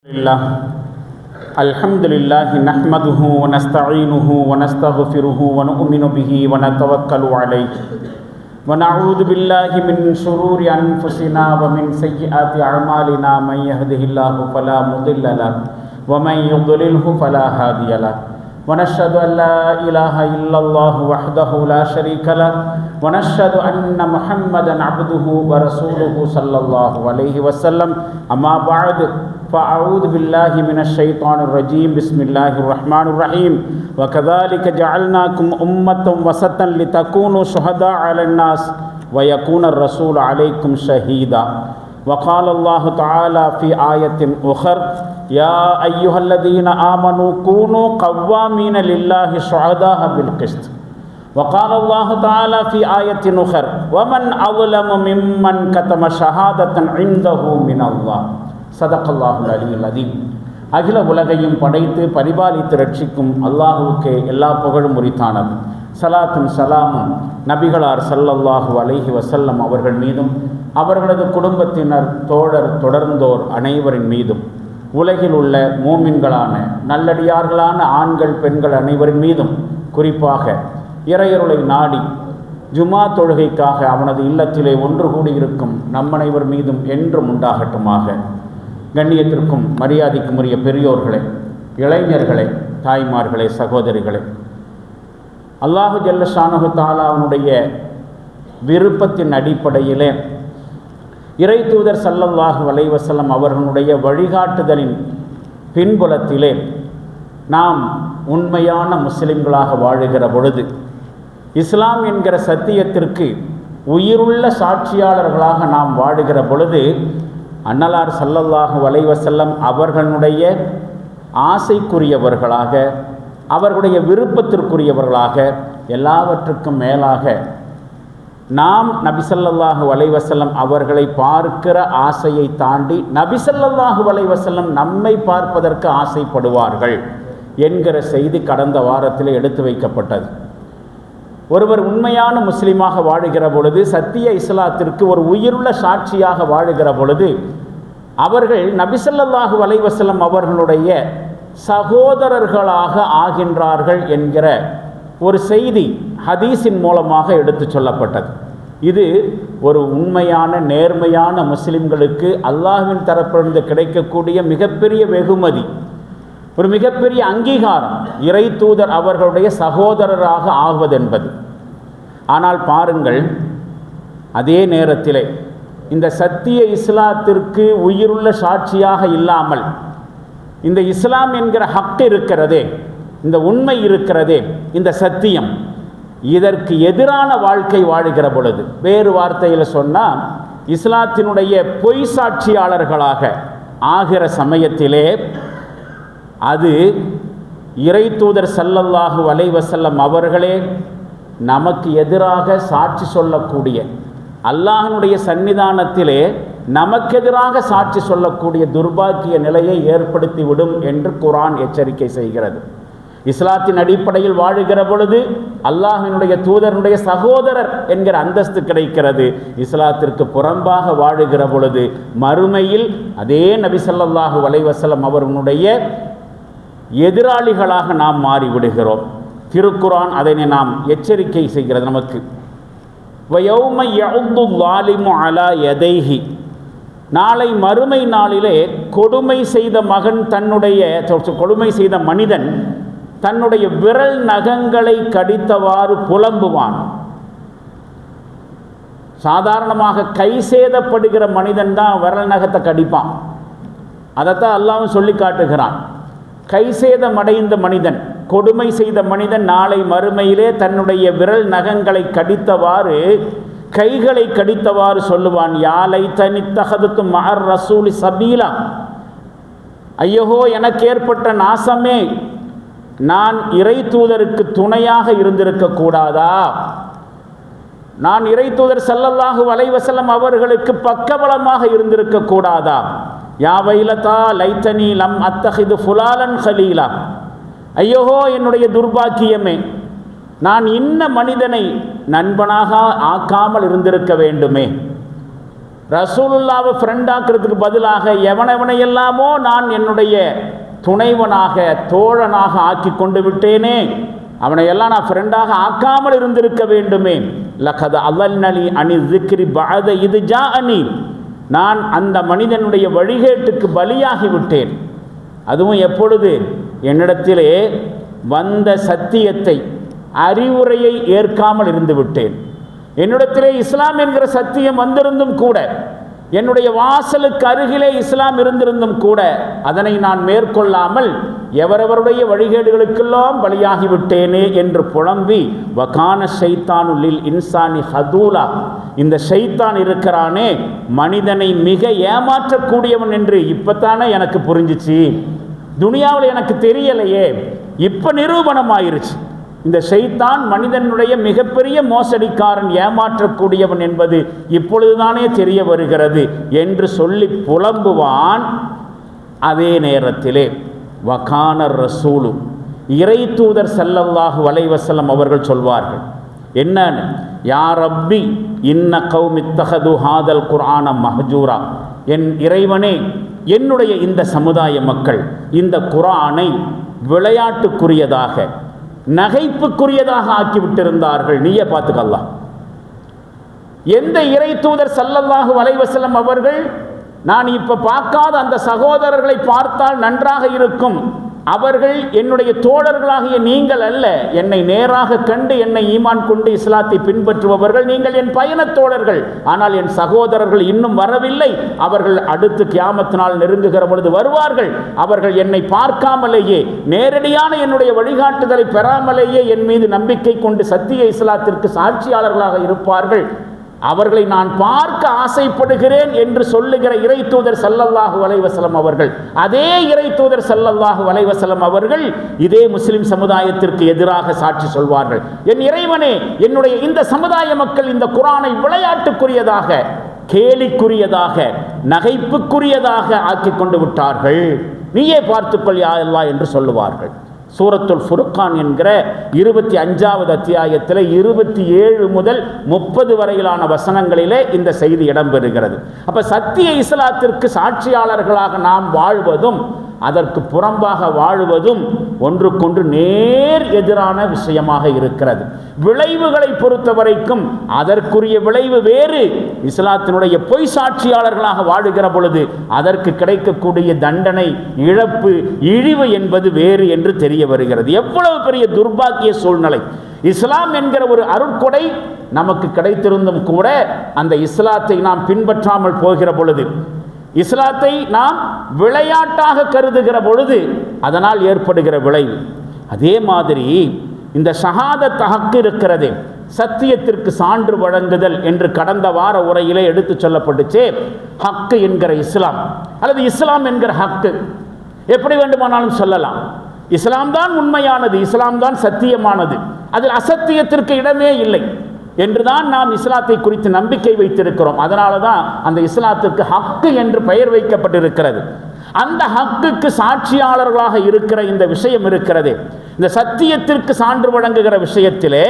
لله الحمد لله نحمده ونستعينه ونستغفره ونؤمن به ونتوكل عليه ونعوذ بالله من شرور أنفسنا ومن سيئات أعمالنا من يهده الله فلا مضل له ومن يضلله فلا هادي له ونشهد أن لا إله إلا الله وحده لا شريك له ونشهد أن محمدا عبده ورسوله صلى الله عليه وسلم أما بعد فأعوذ بالله من الشيطان الرجيم بسم الله الرحمن الرحيم وكذلك جعلناكم أمة وسطا لتكونوا شهداء على الناس ويكون الرسول عليكم شهيدا وقال الله تعالى في آية أخرى يا أيها الذين آمنوا كونوا قوامين لله شهداء بالقسط وقال الله تعالى في آية أخرى ومن أظلم ممن كتم شهادة عنده من الله சதக்கல்லாஹுல் அலியுல் அதீம். அகில உலகையும் படைத்து பரிபாலித்து ரட்சிக்கும் அல்லாஹுவுக்கு எல்லா புகழும் உரித்தானது. சலாத்தும் சலாமும் நபிகளார் ஸல்லல்லாஹு அலைஹி வஸல்லம் அவர்கள் மீதும் அவர்களது குடும்பத்தினர் தோழர் தொடர்ந்தோர் அனைவரின் மீதும் உலகில் உள்ள மூமின்களான நல்லடியார்களான ஆண்கள் பெண்கள் அனைவரின் மீதும் குறிப்பாக இறையருளை நாடி ஜுமா தொழுகைக்காக அவனது இல்லத்திலே ஒன்று கூடியிருக்கும் நம்மனைவர் மீதும் என்றும் உண்டாகட்டுமாக. கண்ணியத்திற்கும் மரியாதைக்கும் உரிய பெரியோர்களே, இளைஞர்களே, தாய்மார்களே, சகோதரிகளே, அல்லாஹு ஜல்ல ஷானஹு தஆலாவுடைய விருப்பத்தின் அடிப்படையிலே இறை தூதர் ஸல்லல்லாஹு அலைஹி வஸல்லம் அவர்களுடைய வழிகாட்டுதலின் பின்புலத்திலே நாம் உண்மையான முஸ்லிம்களாக வாழுகிற பொழுது இஸ்லாம் என்கிற சத்தியத்திற்கு உயிருள்ள சாட்சியாளர்களாக நாம் வாழுகிற பொழுது அன்னலார் ஸல்லல்லாஹு அலைஹி வஸல்லம் அவர்களுடைய ஆசைக்குரியவர்களாக, அவர்களுடைய விருப்பத்திற்குரியவர்களாக, எல்லாவற்றுக்கும் மேலாக நாம் நபி ஸல்லல்லாஹு அலைஹி வஸல்லம் அவர்களை பார்க்கிற ஆசையை தாண்டி நபி ஸல்லல்லாஹு அலைஹி வஸல்லம் நம்மை பார்ப்பதற்கு ஆசைப்படுவார்கள் என்கிற செய்தி கடந்த வாரத்தில் எடுத்து வைக்கப்பட்டது. ஒருவர் உண்மையான முஸ்லீமாக வாழுகிற பொழுது, சத்திய இஸ்லாத்திற்கு ஒரு உயிருள்ள சாட்சியாக வாழுகிற பொழுது அவர்கள் நபி ஸல்லல்லாஹு அலைஹி வஸல்லம் அவர்களுடைய சகோதரர்களாக ஆகின்றார்கள் என்கிற ஒரு செய்தி ஹதீஸின் மூலமாக எடுத்து சொல்லப்பட்டது. இது ஒரு உண்மையான நேர்மையான முஸ்லிம்களுக்கு அல்லாஹ்வின் தரப்பிலிருந்து கிடைக்கக்கூடிய மிகப்பெரிய வெகுமதி, ஒரு மிகப்பெரிய அங்கீகாரம், இறை தூதர் அவர்களுடைய சகோதரராக ஆகுவதென்பது. ஆனால் பாருங்கள், அதே நேரத்திலே இந்த சத்திய இஸ்லாத்திற்கு உயிருள்ள சாட்சியாக இல்லாமல் இந்த இஸ்லாம் என்கிற ஹக் இருக்கிறதே, இந்த உண்மை இருக்கிறதே, இந்த சத்தியம், இதற்கு எதிரான வாழ்க்கை வாழுகிற பொழுது, வேறு வார்த்தையில் சொன்னால் இஸ்லாத்தினுடைய பொய் சாட்சியாளர்களாக ஆகிற சமயத்திலே அது இறை தூதர் ஸல்லல்லாஹு அலைஹி வஸல்லம் அவர்களே நமக்கு எதிராக சாட்சி சொல்லக்கூடிய, அல்லாஹ்வினுடைய சன்னிதானத்திலே நமக்கு எதிராக சாட்சி சொல்லக்கூடிய துர்பாக்கிய நிலையை ஏற்படுத்திவிடும் என்று குர்ஆன் எச்சரிக்கை செய்கிறது. இஸ்லாத்தின் அடிப்படையில் வாழுகிற பொழுது அல்லாஹ்வினுடைய தூதருடைய சகோதரர் என்கிற அந்தஸ்து கிடைக்கிறது. இஸ்லாத்திற்கு புறம்பாக வாழுகிற பொழுது மறுமையில் அதே நபி ஸல்லல்லாஹு அலைஹி வஸல்லம் அவர்களுடைய எதிராளிகளாக நாம் மாறிவிடுகிறோம். திருக்குர்ஆன் அதனை நாம் எச்சரிக்கை செய்கிறது நமக்கு. வயௌம யஉது ஸாலிமு அலா யதைஹி, நாளை மறுமை நாளிலே கொடுமை செய்த மனிதன் தன்னுடைய விரல் நகங்களை கடித்தவாறு புலம்புவான். சாதாரணமாக கை சேதப்படுகிற மனிதன் தான் விரல் நகத்தை கடிப்பான். அதைத்தான் அல்லாஹ்வும் சொல்லி காட்டுகிறான். கைசேதமடைந்த மனிதன், கொடுமை செய்த மனிதன் நாளை மறுமையிலே தன்னுடைய விரல் நகங்களை கடித்தவாறு, கைகளை கடித்தவாறு சொல்லுவான், யா லைத்தனி தஹதுது மஅர் ரசூலி சபீலா, ஐயோ எனக்கு ஏற்பட்ட நாசமே, நான் இறை தூதருக்கு துணையாக இருந்திருக்க கூடாதா, நான் இறை தூதர் ஸல்லல்லாஹு அலைஹி வஸல்லம் அவர்களுக்கு பக்கபலமாக இருந்திருக்க கூடாதா, யா வைலதா லைத்தனி லம் அத்தஹிது ஃபுலாலன் ஹலீலா, ஐயோ என்னுடைய துர்பாக்கியமே, நான் இன்ன மனிதனை நண்பனாக ஆக்காமல் இருந்திருக்க வேண்டுமே. ரசூலுல்லாவை ஃப்ரெண்டாக்குறதுக்கு பதிலாக எவனையெல்லாமோ நான் என்னுடைய துணைவனாக தோழனாக ஆக்கி கொண்டு விட்டேனே, அவனையெல்லாம் நான் ஃப்ரெண்டாக ஆக்காமல் இருந்திருக்க வேண்டுமே. லகத அல்லி அனி ஸிக்ரி பஅத இது ஜாஅனி, நான் அந்த மனிதனுடைய வழிகேட்டுக்கு பலியாகிவிட்டேன். அதுவும் எப்பொழுது? என்னிடத்திலே வந்த சத்தியத்தை அறிவுரையை ஏற்காமல் இருந்து விட்டேன். என்னிடத்திலே இஸ்லாம் என்கிற சத்தியம் வந்திருந்தும் கூட, என்னுடைய வாசலுக்கு அருகிலே இஸ்லாம் இருந்திருந்தும் கூட அதனை நான் மேற்கொள்ளாமல் எவரவருடைய வழிகேடுகளுக்கெல்லாம் பலியாகிவிட்டேனே என்று புலம்பி, வகான ஷைத்தானுல்லில் இன்சானி ஹதூலா, இந்த ஷைத்தான் இருக்கிறானே மனிதனை மிக ஏமாற்றக்கூடியவன் என்று இப்பத்தானே எனக்கு புரிஞ்சிச்சு, துனியாவில் எனக்கு தெரியலையே, இப்போ நிரூபணமாயிருச்சு. இந்த ஷைத்தான் மனிதனுடைய மிகப்பெரிய மோசடிக்காரன், ஏமாற்றக்கூடியவன் என்பது இப்பொழுதுதானே தெரிய வருகிறது என்று சொல்லி புலம்புவான். அதே நேரத்திலே வகானர் ரசூலு, இறை தூதர் ஸல்லல்லாஹு அலைஹி வஸல்லம் அவர்கள் சொல்வார்கள் என்னன்னு, யா ரப்பி இன்ன கௌமி இத்தஹது ஹாதல் குர்ஆன மஹ்ஜூரா, என் இறைவனே, என்னுடைய இந்த சமுதாய மக்கள் இந்த குர்ஆனை விளையாட்டுக்குரியதாக நகைப்புக்குரியதாக ஆக்கிவிட்டிருந்தார்கள். நீயே பார்த்துக்கலாம். எந்த இறை தூதர் ஸல்லல்லாஹு அலைஹி வஸல்லம் அவர்கள், நான் இப்ப பார்க்காத அந்த சகோதரர்களை பார்த்தால் நன்றாக இருக்கும், அவர்கள் என்னுடைய தோழர்களாகிய நீங்கள் அல்ல, என்னை நேராக கண்டு என்னை ஈமான் கொண்டு இஸ்லாத்தை பின்பற்றுபவர்கள் நீங்கள் என் பயணத் தோழர்கள், ஆனால் என் சகோதரர்கள் இன்னும் வரவில்லை, அவர்கள் அடுத்து கியாமத் நாள் நெருங்குகிற பொழுது வருவார்கள், அவர்கள் என்னை பார்க்காமலேயே நேரடியான என்னுடைய வழிகாட்டுதலை பெறாமலேயே என் மீது நம்பிக்கை கொண்டு சத்திய இஸ்லாத்திற்கு சாட்சியாளர்களாக இருப்பார்கள், அவர்களை நான் பார்க்க ஆசைப்படுகிறேன் என்று சொல்லுகிற இறை தூதர் ஸல்லல்லாஹு அலைஹி வஸல்லம் அவர்கள், அதே இறை தூதர் ஸல்லல்லாஹு அலைஹி வஸல்லம் அவர்கள் இதே முஸ்லிம் சமுதாயத்திற்கு எதிராக சாட்சி சொல்வார்கள். என் இறைவனே, என்னுடைய இந்த சமுதாய மக்கள் இந்த குர்ஆனை விளையாட்டுக்குரியதாக, கேலிக்குரியதாக, நகைப்புக்குரியதாக ஆக்கி கொண்டு விட்டார்கள், நீயே பார்த்துக்கொள் யா அல்லாஹ் என்று சொல்லுவார்கள். சூரத்துல் ஃபுர்கான் என்கிற 25வது அத்தியாயத்தில் 27 முதல் 30 வரையிலான வசனங்களிலே இந்த செய்தி இடம்பெறுகிறது. அப்ப சத்திய இஸ்லாத்திற்கு சாட்சியாளர்களாக நாம் வாழ்வதும் அதற்கு புறம்பாக வாழுவதும் ஒன்றுக்கொன்று நேர் எதிரான விஷயமாக இருக்கிறது. விளைவுகளை பொறுத்த வரைக்கும் அதற்குரிய விளைவு வேறு. இஸ்லாத்தினுடைய பொய் சாட்சியாளர்களாக வாழுகிற பொழுது அதற்கு கிடைக்கக்கூடிய தண்டனை, இழப்பு, இழிவு என்பது வேறு என்று தெரிய வருகிறது. எவ்வளவு பெரிய துர்பாக்கிய சூழ்நிலை! இஸ்லாம் என்கிற ஒரு அருட்கொடை நமக்கு கிடைத்திருந்தும் கூட அந்த இஸ்லாத்தை நாம் பின்பற்றாமல் போகிற பொழுது, இஸ்லாத்தை நாம் விளையாட்டாக கருதுகிற பொழுது அதனால் ஏற்படுகிற விளைவு. அதே மாதிரி இந்த ஷஹாதத் ஹக் இருக்கிறதே, சத்தியத்திற்கு சான்று வழங்குதல் என்று கடந்த வார உரையிலே எடுத்து சொல்லப்பட்டுச்சே, ஹக்கு என்கிற இஸ்லாம் அல்லது இஸ்லாம் என்கிற ஹக்கு எப்படி வேண்டுமானாலும் சொல்லலாம். இஸ்லாம் தான் உண்மையானது, இஸ்லாம் தான் சத்தியமானது, அதில் அசத்தியத்திற்கு இடமே இல்லை என்றுதான் நாம் இஸ்லாத்தை குறித்து நம்பிக்கை வைத்திருக்கிறோம். அதனால தான் அந்த இஸ்லாத்திற்கு ஹக்கு என்று பெயர் வைக்கப்பட்டிருக்கிறது. அந்த ஹக்குக்கு சாட்சியாளர்களாக இருக்கிற இந்த விஷயம் இருக்கிறது. இந்த சத்தியத்திற்கு சான்று வழங்குகிற விஷயத்திலே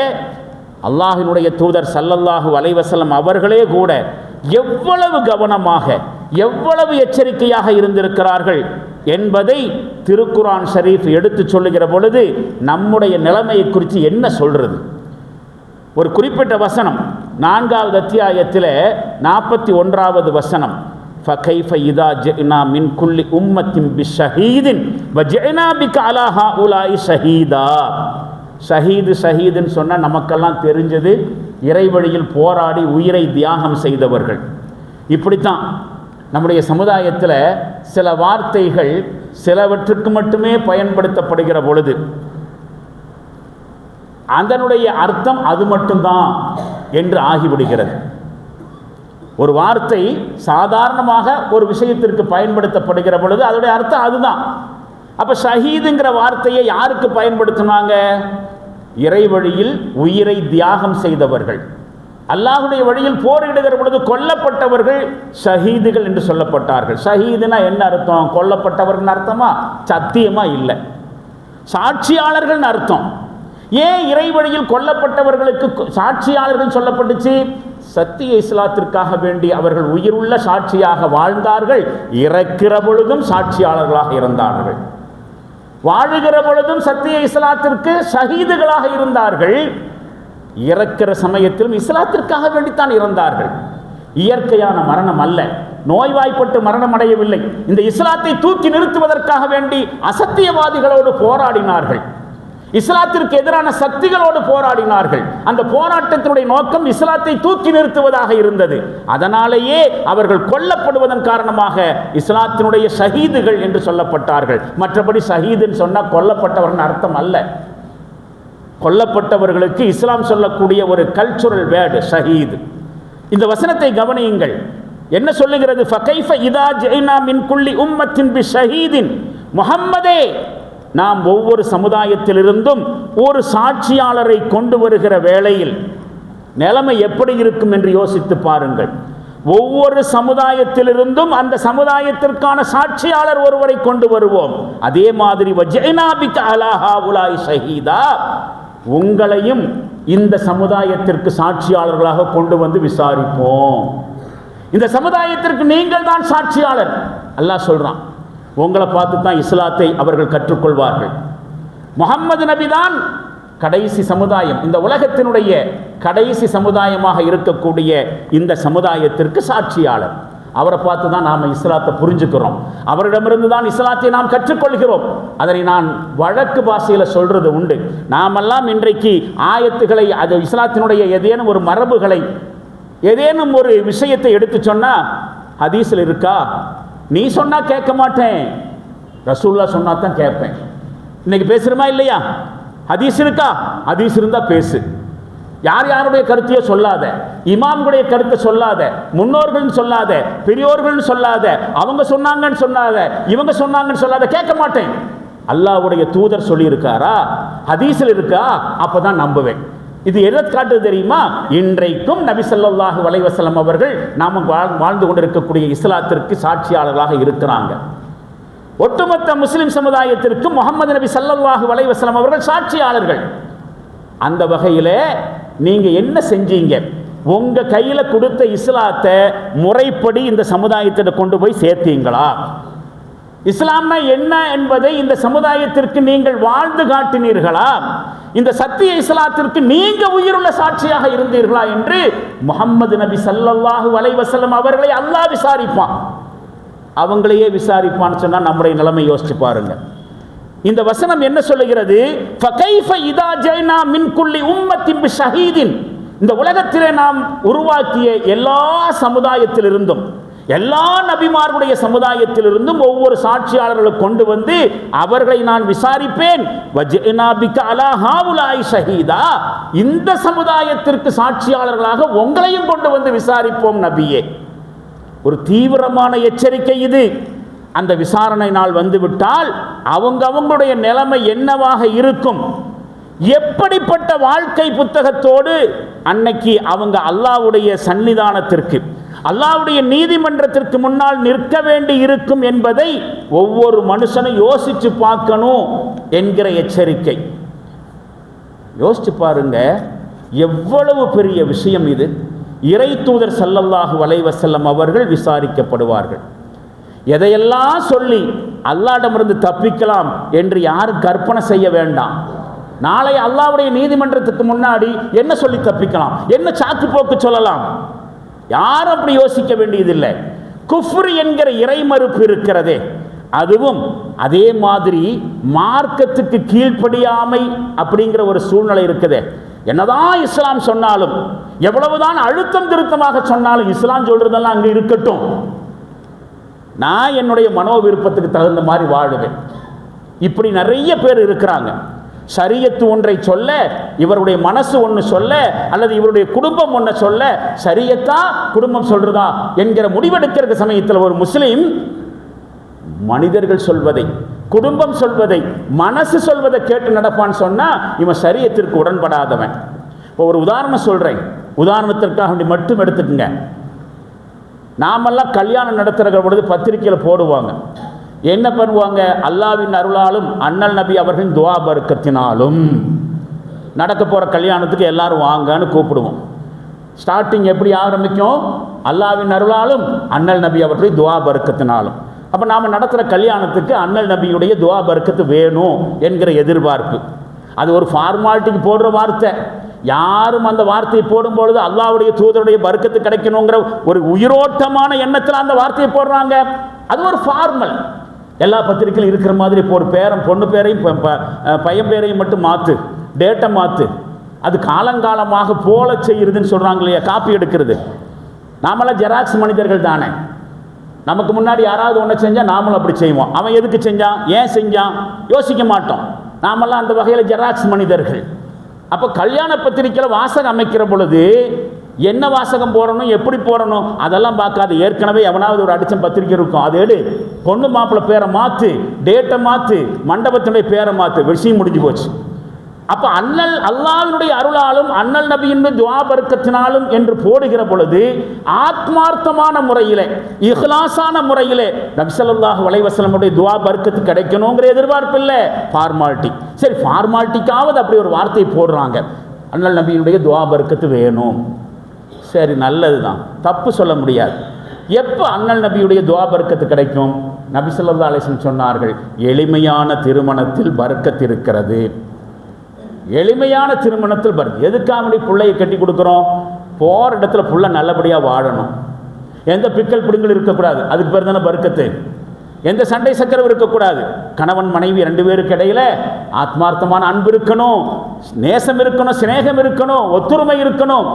அல்லாஹ்வினுடைய தூதர் ஸல்லல்லாஹு அலைஹி வஸல்லம் அவர்களே கூட எவ்வளவு கவனமாக, எவ்வளவு எச்சரிக்கையாக இருந்திருக்கிறார்கள் என்பதை திருக்குர்ஆன் ஷரீஃப் எடுத்து சொல்லுகிற பொழுது நம்முடைய நிலைமையை குறித்து என்ன சொல்றது? ஒரு குறிப்பிட்ட வசனம் 4வது அத்தியாயத்தில் 41வது வசனம், ஃபகைஃப இதா ஜினா மின் குல்லி உம்மத்தின் பிஷஹீதின் வஜினா பிக அலா ஹாஉலாஇ ஷஹீதா. ஷஹீதுன்னு சொன்னால் நமக்கெல்லாம் தெரிஞ்சது இறைவழியில் போராடி உயிரை தியாகம் செய்தவர்கள். இப்படித்தான் நம்முடைய சமுதாயத்தில் சில வார்த்தைகள் சிலவற்றுக்கு மட்டுமே பயன்படுத்தப்படுகிற பொழுது அதனுடைய அர்த்தம் அது மட்டும்தான் என்று ஆகிவிடுகிறது. ஒரு வார்த்தை சாதாரணமாக ஒரு விஷயத்திற்கு பயன்படுத்தப்படுகிற பொழுது அதனுடைய அர்த்தம் அதுதான். அப்ப ஷஹீதுங்கிற வார்த்தையை யாருக்கு பயன்படுத்தினாங்க? இறை வழியில் உயிரை தியாகம் செய்தவர்கள், அல்லாஹ்வுடைய வழியில் போரிடுகிற பொழுது கொல்லப்பட்டவர்கள் ஷஹீதுகள் என்று சொல்லப்பட்டார்கள். ஷஹீதுனா என்ன அர்த்தம்? கொல்லப்பட்டவர்கள் அர்த்தமா? சத்தியமா இல்லை, சாட்சியாளர்கள் அர்த்தம். ஏன் இறை வழியில் கொல்லப்பட்டவர்களுக்கு சாட்சியாளர்கள் சொல்லப்பட்டுச்சு? சத்திய இஸ்லாத்திற்காக வேண்டி அவர்கள் உயிருள்ள சாட்சியாக வாழ்ந்தார்கள், இறக்கிற பொழுதும் சாட்சியாளர்களாக இருந்தார்கள், வாழுகிற பொழுதும் சத்திய இஸ்லாத்திற்கு ஷஹீதுகளாக இருந்தார்கள், இறக்கிற சமயத்திலும் இஸ்லாத்திற்காக வேண்டித்தான் இறந்தார்கள். இயற்கையான மரணம் அல்ல, நோய்வாய்ப்பட்டு மரணம் அடையவில்லை. இந்த இஸ்லாத்தை தூக்கி நிறுத்துவதற்காக வேண்டி அசத்தியவாதிகளோடு போராடினார்கள், இஸ்லாத்திற்கு எதிரான சக்திகளோடு போராடினார்கள். அந்த போராட்டத்தினுடைய நோக்கம் இஸ்லாத்தை தூக்கி நிறுத்துவதாக இருந்தது. அதனாலேயே அவர்கள் கொல்லப்படுவதன் காரணமாக இஸ்லாத்தினுடைய ஷஹீதுகள் என்று சொல்லப்பட்டார்கள். மற்றபடி ஷஹீதுன்னு சொன்னால் கொல்லப்பட்டவர்கள் அர்த்தம் அல்ல. கொல்லப்பட்டவர்களுக்கு இஸ்லாம் சொல்லக்கூடிய ஒரு கல்ச்சுரல் வேர்டு ஷஹீத். இந்த வசனத்தை கவனியுங்கள், என்ன சொல்லுகிறது? ஃபகைஃப இதா ஜைனா மின் குல்லி உம்மத்தின் பி ஷஹீதின், முஹம்மதே, நாம் ஒவ்வொரு சமுதாயத்திலிருந்தும் ஒரு சாட்சியாளரை கொண்டு வருகிற வேளையில் நிலைமை எப்படி இருக்கும் என்று யோசித்து பாருங்கள். ஒவ்வொரு சமுதாயத்திலிருந்தும் அந்த சமுதாயத்திற்கான சாட்சியாளர் ஒருவரை கொண்டு வருவோம். அதே மாதிரி வஜைனா பிக அலா ஹாஉலாஇ ஷஹீதா, உங்களையும் இந்த சமுதாயத்திற்கு சாட்சியாளர்களாக கொண்டு வந்து விசாரிப்போம். இந்த சமுதாயத்திற்கு நீங்கள் தான் சாட்சியாளர். அல்லாஹ் சொல்றான், உங்களை பார்த்து தான் இஸ்லாத்தை அவர்கள் கற்றுக்கொள்வார்கள். முஹம்மது நபி தான் கடைசி சமுதாயம், இந்த உலகத்தினுடைய கடைசி சமுதாயமாக இருக்கக்கூடிய இந்த சமுதாயத்திற்கு சாட்சியாளர். அவரை பார்த்து தான் நாம் இஸ்லாத்தை புரிஞ்சுக்கிறோம், அவரிடமிருந்து தான் இஸ்லாத்தை நாம் கற்றுக்கொள்கிறோம். அதனை நான் வழக்கு பாஷையில் சொல்றது உண்டு. நாமெல்லாம் இன்றைக்கு ஆயத்துக்களை, அது இஸ்லாத்தினுடைய ஏதேனும் ஒரு மரபுகளை, ஏதேனும் ஒரு விஷயத்தை எடுத்து சொன்னா, ஹதீஸில் இருக்கா, நீ சொன்னா கேட்க மாட்டேன், ரசூல்லா சொன்னா தான் கேட்பேன். இன்னைக்கு பேசுறோமா இல்லையா? ஹதீஸ் இருக்கா? ஹதீஸ் இருந்தா பேசு. யார் யாருடைய கருத்தையோ சொல்லாத, இமாம்களுடைய கருத்தை சொல்லாத, முன்னோர்கள் சொல்லாத, பெரியோர்கள் சொல்லாத, அவங்க சொன்னாங்கன்னு சொல்லாத, இவங்க சொன்னாங்கன்னு சொல்லாத, கேட்க மாட்டேன். அல்லாஹ்வுடைய தூதர் சொல்லி இருக்காரா, ஹதீஸில் இருக்கா, அப்பதான் நம்புவேன். இது எதை காட்டுது தெரியுமா? இன்றைக்கும் நபி ஸல்லல்லாஹு அலைஹி வஸல்லம் அவர்கள் நாம வாழ்ந்து கொண்டிருக்கக்கூடிய இஸ்லாத்திற்கு சாட்சியாளர்களாக இருக்கிறாங்க. ஒட்டுமொத்த முஸ்லிம் சமுதாயத்திற்கு முஹம்மது நபி ஸல்லல்லாஹு அலைஹி வஸல்லம் அவர்கள் சாட்சியாளர்கள். அந்த வகையில் நீங்க என்ன செஞ்சீங்க? உங்க கையில கொடுத்த இஸ்லாத்தை முறைப்படி இந்த சமுதாயத்திட்ட கொண்டு போய் சேர்த்தீங்களா? இஸ்லாம்னா என்ன என்பதை இந்த சமுதாயத்திற்கு நீங்கள் வாழ்ந்து காட்டினீர்களா? இந்த சத்திய இஸ்லாத்திற்கு நீங்க உயிருள்ள சாட்சியாக இருந்தீர்களா என்று முஹம்மது நபி ஸல்லல்லாஹு அலைஹி வஸல்லம் அவர்களை அல்லாஹ் விசாரிப்பான். அவங்களையே விசாரிப்பான்னு சொன்னா நம்முடைய நிலைமை யோசிச்சு பாருங்க. இந்த வசனம் என்ன சொல்லுகிறது? ஃபகைஃப இதா ஜைனா மின் குல்லி உம்மத்தின் பி ஷஹீதின், இந்த உலகத்திலே நாம் உருவாக்கிய எல்லா சமுதாயத்திலிருந்தும், எல்லா நபிமார்களுடைய சமுதாயத்திலிருந்தும் ஒவ்வொரு சாட்சியாளர்களை கொண்டு வந்து அவர்களை நான் விசாரிப்பேன். வஜ்னா பிக அலா ஹாஉலாஇ ஷஹீதா, இந்த சமுதாயத்திற்கு சாட்சியாளர்களாக உங்களையும் கொண்டு வந்து விசாரிப்போம் நபியே. ஒரு தீவிரமான எச்சரிக்கை இது. அந்த விசாரணை நாள் வந்துவிட்டால் அவங்களுடைய நிலைமை என்னவாக இருக்கும்? எப்படிப்பட்ட வாழ்க்கை புத்தகத்தோடு அன்னைக்கு அவங்க அல்லாஹ்வுடைய சன்னிதானத்திற்கு, அல்லாஹ்வுடைய நீதிமன்றத்திற்கு முன்னால் நிற்க வேண்டி இருக்கும் என்பதை ஒவ்வொரு மனுஷனும் யோசிச்சு பார்க்கணும் என்கிற எச்சரிக்கை. யோசிச்சு பாருங்க, எவ்வளவு பெரிய விஷயம் இது. இறை தூதர் ஸல்லல்லாஹு அலைஹி வஸல்லம் அவர்கள் விசாரிக்கப்படுவார்கள். எதையெல்லாம் சொல்லி அல்லாஹ்விடமிருந்து தப்பிக்கலாம் என்று யாரும் கற்பனை செய்ய வேண்டாம். நாளை அல்லாஹ்வுடைய நீதிமன்றத்துக்கு முன்னாடி என்ன சொல்லி தப்பிக்கலாம், என்ன சாக்கு போக்கு சொல்லலாம், யாரும் அப்படி யோசிக்க வேண்டியதில்லை. குஃப்ர் என்கிற இறை மறுப்பு இருக்கிறதே, அதுவும் அதே மாதிரி மார்க்கத்துக்கு கீழ்ப்படியாமை அப்படிங்கிற ஒரு சூழ்நிலை இருக்குது. என்னதான் இஸ்லாம் சொன்னாலும், எவ்வளவுதான் அழுத்தம் திருத்தமாக சொன்னாலும், இஸ்லாம் சொல்றதெல்லாம் அங்கே இருக்கட்டும், நான் என்னுடைய மனோ விருப்பத்துக்கு தகுந்த மாதிரி வாழுவேன். இப்படி நிறைய பேர் இருக்கிறாங்க. ஷரியத்து ஒன்றை சொல்ல, இவருடைய மனசு ஒன்று சொல்ல, அல்லது இவருடைய குடும்பம் ஒன்றை சொல்ல, ஷரியத்தா குடும்பம் சொல்றதா என்கிற முடிவெடுக்கிற சமயத்தில் ஒரு முஸ்லீம் மனிதர்கள் சொல்வதை, குடும்பம் சொல்வதை, மனசு சொல்வதை கேட்டு நடப்பான்னு சொன்னா இவன் ஷரியத்திற்கு உடன்படாதவன். இப்போ ஒரு உதாரணம் சொல்றேன், உதாரணத்திற்காக மட்டும் எடுத்துக்கங்க. நாமெல்லாம் கல்யாணம் நடத்துகிற பொழுது பத்திரிக்கையில் போடுவாங்க, என்ன பண்ணுவாங்க? அல்லாஹ்வின் அருளாலும் அண்ணல் நபி அவர்களின் துஆ பரக்கத்தினாலும் நடக்க போகிற கல்யாணத்துக்கு எல்லாரும் வாங்கன்னு கூப்பிடுவோம். ஸ்டார்டிங் எப்படி ஆரம்பிக்கும்? அல்லாஹ்வின் அருளாலும் அண்ணல் நபி அவர்களுடைய துஆ பரக்கத்தினாலும். அப்போ நாம் நடத்துகிற கல்யாணத்துக்கு அண்ணல் நபியுடைய துஆ பரக்கத்து வேணும் என்கிற எதிர்பார்ப்பு. அது ஒரு ஃபார்மாலிட்டிக்கு போடுற வார்த்தை. யாரும் அந்த வார்த்தையை போடும்பொழுது அல்லாஹ்வுடைய தூதருடைய பரக்கத்து கிடைக்கணுங்கிற ஒரு உயிரோட்டமான எண்ணத்தில் அந்த வார்த்தையை போடுறாங்க. அது ஒரு ஃபார்மல். எல்லா பத்திரிக்கையிலும் இருக்கிற மாதிரி இப்போ ஒரு பேரன் பொண்ணு பேரையும் பையன் பேரையும் மட்டும் மாற்று, டேட்டை மாற்று. அது காலங்காலமாக போல செய்கிறதுன்னு சொல்கிறாங்க இல்லையா, காப்பி எடுக்கிறது. நாமெல்லாம் ஜெராக்ஸ் மனிதர்கள் தானே. நமக்கு முன்னாடி யாராவது ஒன்று செஞ்சால் நாமளும் அப்படி செய்வோம். அவன் எதுக்கு செஞ்சான், ஏன் செஞ்சான் யோசிக்க மாட்டோம். நாமெல்லாம் அந்த வகையில் ஜெராக்ஸ் மனிதர்கள். அப்போ கல்யாண பத்திரிக்கையில் வாசகம் அமைக்கிற பொழுது என்ன வாசகம் போடணும், எப்படி போடணும் அதெல்லாம் பார்க்காது. ஏற்கனவே எவனாவது ஒரு அடிச்சம் பத்திரிக்கை இருக்கும், அதை எடு, பொண்ணு மாப்பிள்ளை பேரை மாற்று, டேட்டை மாற்று, மண்டபத்தினுடைய பேரை மாற்று, விஷயம் முடிஞ்சு போச்சு. அப்போ அல்லாஹ்வினுடைய அருளாலும் அண்ணல் நபியின் துஆ பரக்கத்தினாலும் என்று போடுகிற பொழுது ஆத்மார்த்தமான முறையிலே, இஹ்லாஸான முறையிலே நபி ஸல்லல்லாஹு அலைஹி வஸல்லமுடைய துஆ பரக்கத்து கிடைக்கணுங்கிற எதிர்பார்ப்பு இல்லை, ஃபார்மாலிட்டி. சரி, ஃபார்மாலிட்டிக்காவது அப்படி ஒரு வார்த்தையை போடுறாங்க, அண்ணல் நபியினுடைய துஆ பரக்கத்து வேணும். சரி, நல்லது தான், தப்பு சொல்ல முடியாது. எப்போ அண்ணல் நபியுடைய துஆ பரக்கத்து கிடைக்கும்? நபி ஸல்லல்லாஹு அலைஹி வஸல்லம் சொன்னார்கள், எளிமையான திருமணத்தில் பரக்கத்து இருக்கிறது. எளிமையான திருமணத்தில் பரக்கத்து. எதுக்காக பிள்ளையை கட்டி கொடுக்குறோம்? போகிற இடத்துல புள்ள நல்லபடியாக வாழணும், எந்த பிக்கல் பிடுங்கல் இருக்கக்கூடாது, அதுக்கு பேர் தானே பரக்கத்து. எந்த சண்டை சக்கரவு இருக்கக்கூடாது, கணவன் மனைவி 2 பேருக்கு இடையில ஆத்மார்த்தமான அன்பு இருக்கணும், நேசம் இருக்கணும், சிநேகம் இருக்கணும், ஒத்துரிமை இருக்கணும்,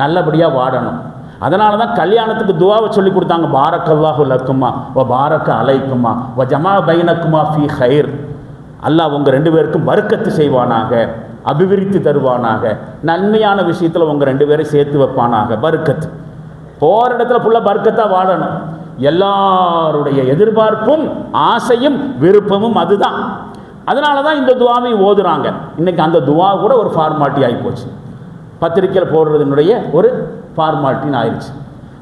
நல்லபடியாக வாழணும். அதனால தான் கல்யாணத்துக்கு துஆவை சொல்லி கொடுத்தாங்க. பாரக்கல்லாஹு லக்குமா வ பாரக்க அலைக்குமா வ ஜமா பைனக்குமா ஃபீ ஹைர். அல்லாஹ் உங்கள் 2 பேருக்கும் பரக்கத்து செய்வானாக, அபிவிருத்தி தருவானாக, நன்மையான விஷயத்தில் உங்கள் 2 பேரை சேர்த்து வைப்பானாக. பரக்கத்து. போகிற இடத்துல புள்ள பரக்கத்தாக வாழணும். எல்லாருடைய எதிர்பார்ப்பும் ஆசையும் விருப்பமும் அதுதான். அதனால தான் இந்த துஆவை ஓதுறாங்க. இன்றைக்கி அந்த துஆ கூட ஒரு ஃபார்மாலிட்டி ஆகிப்போச்சு, பத்திரிக்கையில் போடுறதுனுடைய ஒரு ஃபார்மாலிட்டின்னு ஆயிடுச்சு.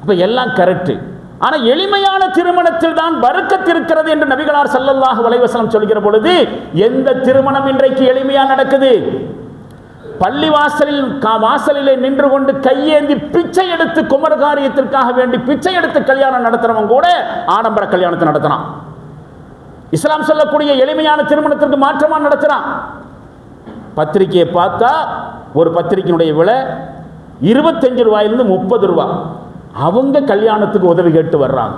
அப்போ எல்லாம் கரெக்டு. ஆனால் எளிமையான திருமணத்தில் தான் பரக்கத் இருக்கிறது என்று நபிகளார் ஸல்லல்லாஹு அலைஹி வஸல்லம் சொல்கிற பொழுது, எந்த திருமணம் இன்றைக்கு எளிமையாக நடக்குது? பள்ளி வாசலிலே நின்று கொண்டு கையேந்தி பிச்சை எடுத்து குமர காரியத்திற்காக வேண்டி பிச்சை எடுத்து கல்யாணம் நடத்துறவங்க கூட ஆடம்பர கல்யாணத்தை நடத்துறான். இஸ்லாம் சொல்லக்கூடிய எளிமையான திருமணத்திற்கு மாற்றமாக நடத்துறான். பத்திரிகையை பார்த்தா ஒரு பத்திரிகையினுடைய விலை 25 ரூபாயிலிருந்து 30 ரூபா. அவங்க கல்யாணத்துக்கு உதவி கேட்டு வர்றாங்க,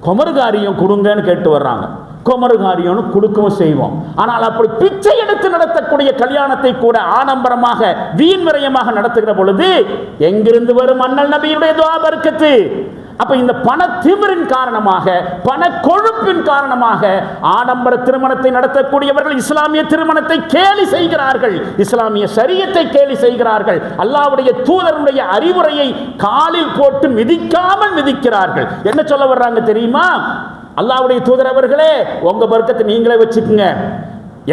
குமருகாரியம் கொடுங்கன்னு கேட்டு வர்றாங்க. குமருகாரியம்னு கொடுக்கவும் செய்வோம். ஆனால் அப்படி பிச்சை எடுத்து நடத்தக்கூடிய கல்யாணத்தை கூட ஆடம்பரமாக வீண் விரயமாக நடத்துகிற பொழுது எங்கிருந்து வரும் அண்ணல் நபியுடைய துஆ பரக்கத்து? அப்ப இந்த பண திமிரின் காரணமாக, பண கொழுப்பின் காரணமாக ஆடம்பர திருமணத்தை நடத்தக்கூடியவர்கள் இஸ்லாமிய திருமணத்தை கேலி செய்கிறார்கள், இஸ்லாமிய ஷரியத்தை கேலி செய்கிறார்கள், அல்லாஹ்வுடைய தூதருடைய அறிவுரையை காலில் போட்டு மிதிக்காமல் மிதிக்கிறார்கள். என்ன சொல்ல வர்றாங்க தெரியுமா? அல்லாஹ்வுடைய தூதர் அவர்களே, உங்க பரக்கத்தை நீங்களே வச்சுக்குங்க,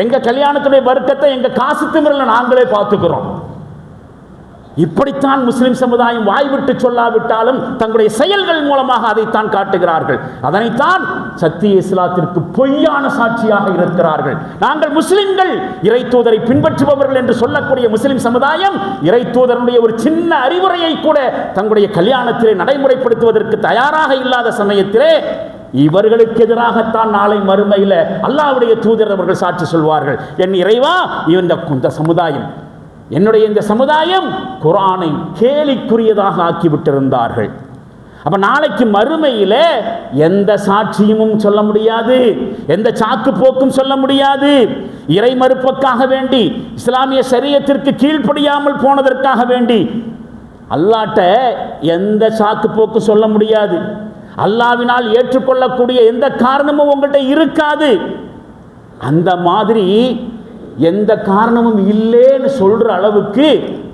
எங்க கல்யாணத்துடைய பரக்கத்தை எங்க காசு திமிரில் நாங்களே பார்த்துக்கிறோம். இப்படித்தான் முஸ்லிம் சமுதாயம் வாய்விட்டு சொல்லாவிட்டாலும் தங்களுடைய செயல்கள் மூலமாக அதைத்தான் காட்டுகிறார்கள். அதனைத்தான் சத்திய இஸ்லாத்திற்கு பொய்யான சாட்சியாக இருக்கிறார்கள். நாங்கள் முஸ்லிம்கள், இறை தூதரை பின்பற்றுபவர்கள் என்று சொல்லக்கூடிய முஸ்லிம் சமுதாயம் இறை தூதருடைய ஒரு சின்ன அறிவுரையை கூட தங்களுடைய கல்யாணத்திலே நடைமுறைப்படுத்துவதற்கு தயாராக இல்லாத சமயத்திலே இவர்களுக்கு எதிராகத்தான் நாளை மறுமையில் அல்லாஹ்வுடைய தூதர் அவர்கள் சாட்சி சொல்வார்கள். என் இறைவா, இந்த சமுதாயம், என்னுடைய இந்த சமுதாயம் குர்ஆனை கேலிக்குரியதாக ஆக்கிவிட்டிருந்தார்கள். அப்ப நாளைக்கு மறுமையில் எந்த சாட்சியமும் சொல்ல முடியாது, எந்த சாக்கு போக்கும் சொல்ல முடியாது. இறை மறுப்புக்காக வேண்டி, இஸ்லாமிய ஷரியத்திற்கு கீழ்ப்படியாமல் போனதற்காக வேண்டி அல்லாஹ்ட்ட எந்த சாக்கு போக்கு சொல்ல முடியாது. அல்லாஹ்வினால் ஏற்றுக்கொள்ளக்கூடிய எந்த காரணமும் உங்கள்கிட்ட இருக்காது. அந்த மாதிரி எந்த காரணமும் இல்லைன்னு சொல்ற அளவுக்கு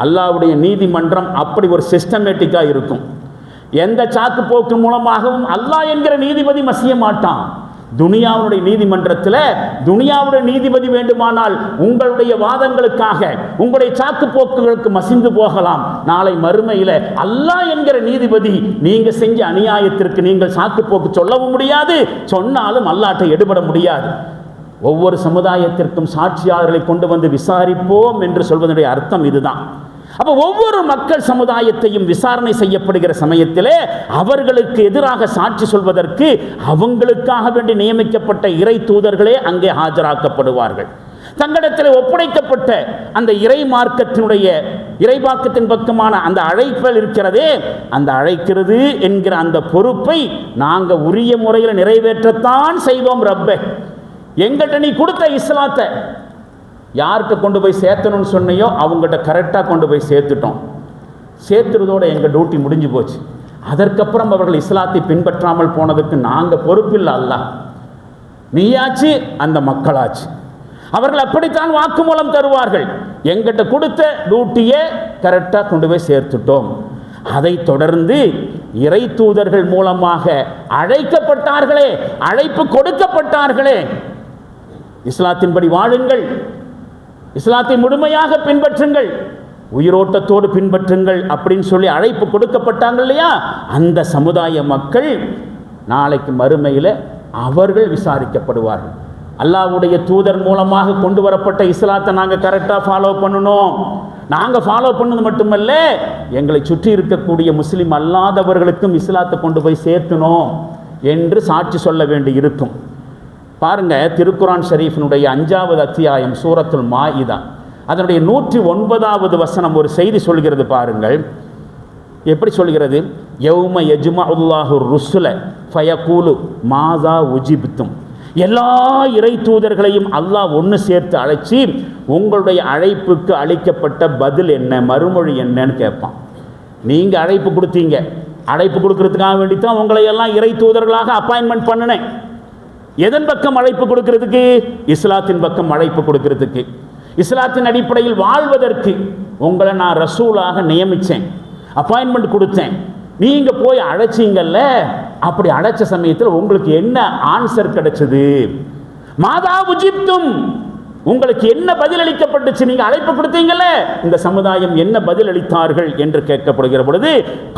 அல்லாஹ்வுடைய நீதிமன்றம் அப்படி ஒரு சிஸ்டமேட்டிக்கா இருக்கும். எந்த சாக்கு போக்கு மூலமாகவும் அல்லாஹ் என்கிற நீதிபதி மசிய மாட்டான். துனியாவுடைய நீதிமன்றத்தில் துனியாவுடைய நீதிபதி வேண்டுமானால் உங்களுடைய வாதங்களுக்காக, உங்களுடைய சாக்கு போக்குகளுக்கு மசிந்து போகலாம். நாளை மறுமையில் அல்லாஹ் என்கிற நீதிபதி நீங்க செஞ்ச அநியாயத்திற்கு நீங்கள் சாக்கு போக்கு சொல்லவும் முடியாது, சொன்னாலும் அல்லாஹ்ட்ட எடுபட முடியாது. ஒவ்வொரு சமுதாயத்திற்கும் சாட்சியாளர்களை கொண்டு வந்து விசாரிப்போம் என்று சொல்வதனுடைய அர்த்தம் இதுதான். அப்போ ஒவ்வொரு மக்கள் சமுதாயத்தையும் விசாரணை செய்யப்படுகிற சமயத்திலே அவர்களுக்கு எதிராக சாட்சி சொல்வதற்கு அவங்களுக்காக வேண்டி நியமிக்கப்பட்ட இறை தூதர்களே அங்கே ஆஜராக்கப்படுவார்கள். தங்களிடத்தில் ஒப்படைக்கப்பட்ட அந்த இறை மார்க்கத்தினுடைய இறைவாக்கத்தின் பக்கமான அந்த அழைப்பல் இருக்கிறதே, அந்த அழைக்கிறது என்கிற அந்த பொறுப்பை நாங்கள் உரிய முறையில் நிறைவேற்றத்தான் செய்தோம். ரப்பே, எங்கிட்ட நீ கொடுத்த இஸ்லாத்தை யார்கிட்ட கொண்டு போய் சேர்த்தணும்னு சொன்னையோ அவங்ககிட்ட கரெக்டாக கொண்டு போய் சேர்த்துட்டோம். சேர்த்துறதோடு எங்கள் டியூட்டி முடிஞ்சு போச்சு. அதற்கப்புறம் அவர்கள் இஸ்லாத்தை பின்பற்றாமல் போனதுக்கு நாங்கள் பொறுப்பில்லை. அல்லாஹ், நீயாச்சு அந்த மக்களாச்சு. அவர்கள் அப்படித்தான் வாக்குமூலம் தருவார்கள். எங்கிட்ட கொடுத்த டியூட்டியை கரெக்டாக கொண்டு போய் சேர்த்துட்டோம். அதை தொடர்ந்து இறை தூதர்கள் மூலமாக அழைக்கப்பட்டார்களே, அழைப்பு கொடுக்கப்பட்டார்களே, இஸ்லாத்தின்படி வாழுங்கள், இஸ்லாத்தை முழுமையாக பின்பற்றுங்கள், உயிரோட்டத்தோடு பின்பற்றுங்கள் அப்படின்னு சொல்லி அழைப்பு கொடுக்கப்பட்டாங்க இல்லையா? அந்த சமுதாய மக்கள் நாளைக்கு மறுமையில் அவர்கள் விசாரிக்கப்படுவார்கள். அல்லாஹ்வுடைய தூதர் மூலமாக கொண்டு வரப்பட்ட இஸ்லாத்தை நாங்கள் கரெக்டாக ஃபாலோ பண்ணணும். நாங்கள் ஃபாலோ பண்ணது மட்டுமல்ல, எங்களை சுற்றி இருக்கக்கூடிய முஸ்லீம் அல்லாதவர்களுக்கும் இஸ்லாத்தை கொண்டு போய் சேர்த்தணும் என்று சாட்சி சொல்ல வேண்டி இருக்கும். பாருங்க, திருக்குரான் ஷரீஃபினுடைய 5வது அத்தியாயம் சூரத்துல் மாஇதா அதனுடைய 109வது வசனம் ஒரு செய்தி சொல்கிறது. பாருங்கள் எப்படி சொல்கிறது. யௌம யஜ்மஉல்லாஹு ருசுல ஃபயகூலு மாஸா உஜிப்தும். எல்லா இறை தூதர்களையும் அல்லாஹ் ஒன்று சேர்த்து அழைச்சி உங்களுடைய அழைப்புக்கு அளிக்கப்பட்ட பதில் என்ன, மறுமொழி என்னன்னு கேட்பான். நீங்கள் அழைப்பு கொடுத்தீங்க, அழைப்பு கொடுக்கறதுக்காக வேண்டித்தான் உங்களை எல்லாம் இறை தூதர்களாக அப்பாயின்மெண்ட் பண்ணினேன். எதன் பக்கம் அழைப்பு கொடுக்கிறதுக்கு? இஸ்லாத்தின் பக்கம் அழைப்பு கொடுக்கிறதுக்கு, இஸ்லாத்தின் அடிப்படையில் வாழ்வதற்கு உங்களை நான் ரசூலாக நியமித்தேன், அப்பாயின்மெண்ட் கொடுத்தேன். நீங்கள் போய் அழைச்சிங்கல்ல, அப்படி அழைச்ச சமயத்தில் உங்களுக்கு என்ன ஆன்சர் கிடைச்சது? மாதா உஜிப்தும், உங்களுக்கு என்ன பதில் அளிக்கப்பட்டுச்சு? நீங்கள் அழைப்பு கொடுத்தீங்கல்ல, இந்த சமுதாயம் என்ன பதில் அளித்தார்கள் என்று கேட்கப்படுகிற பொழுது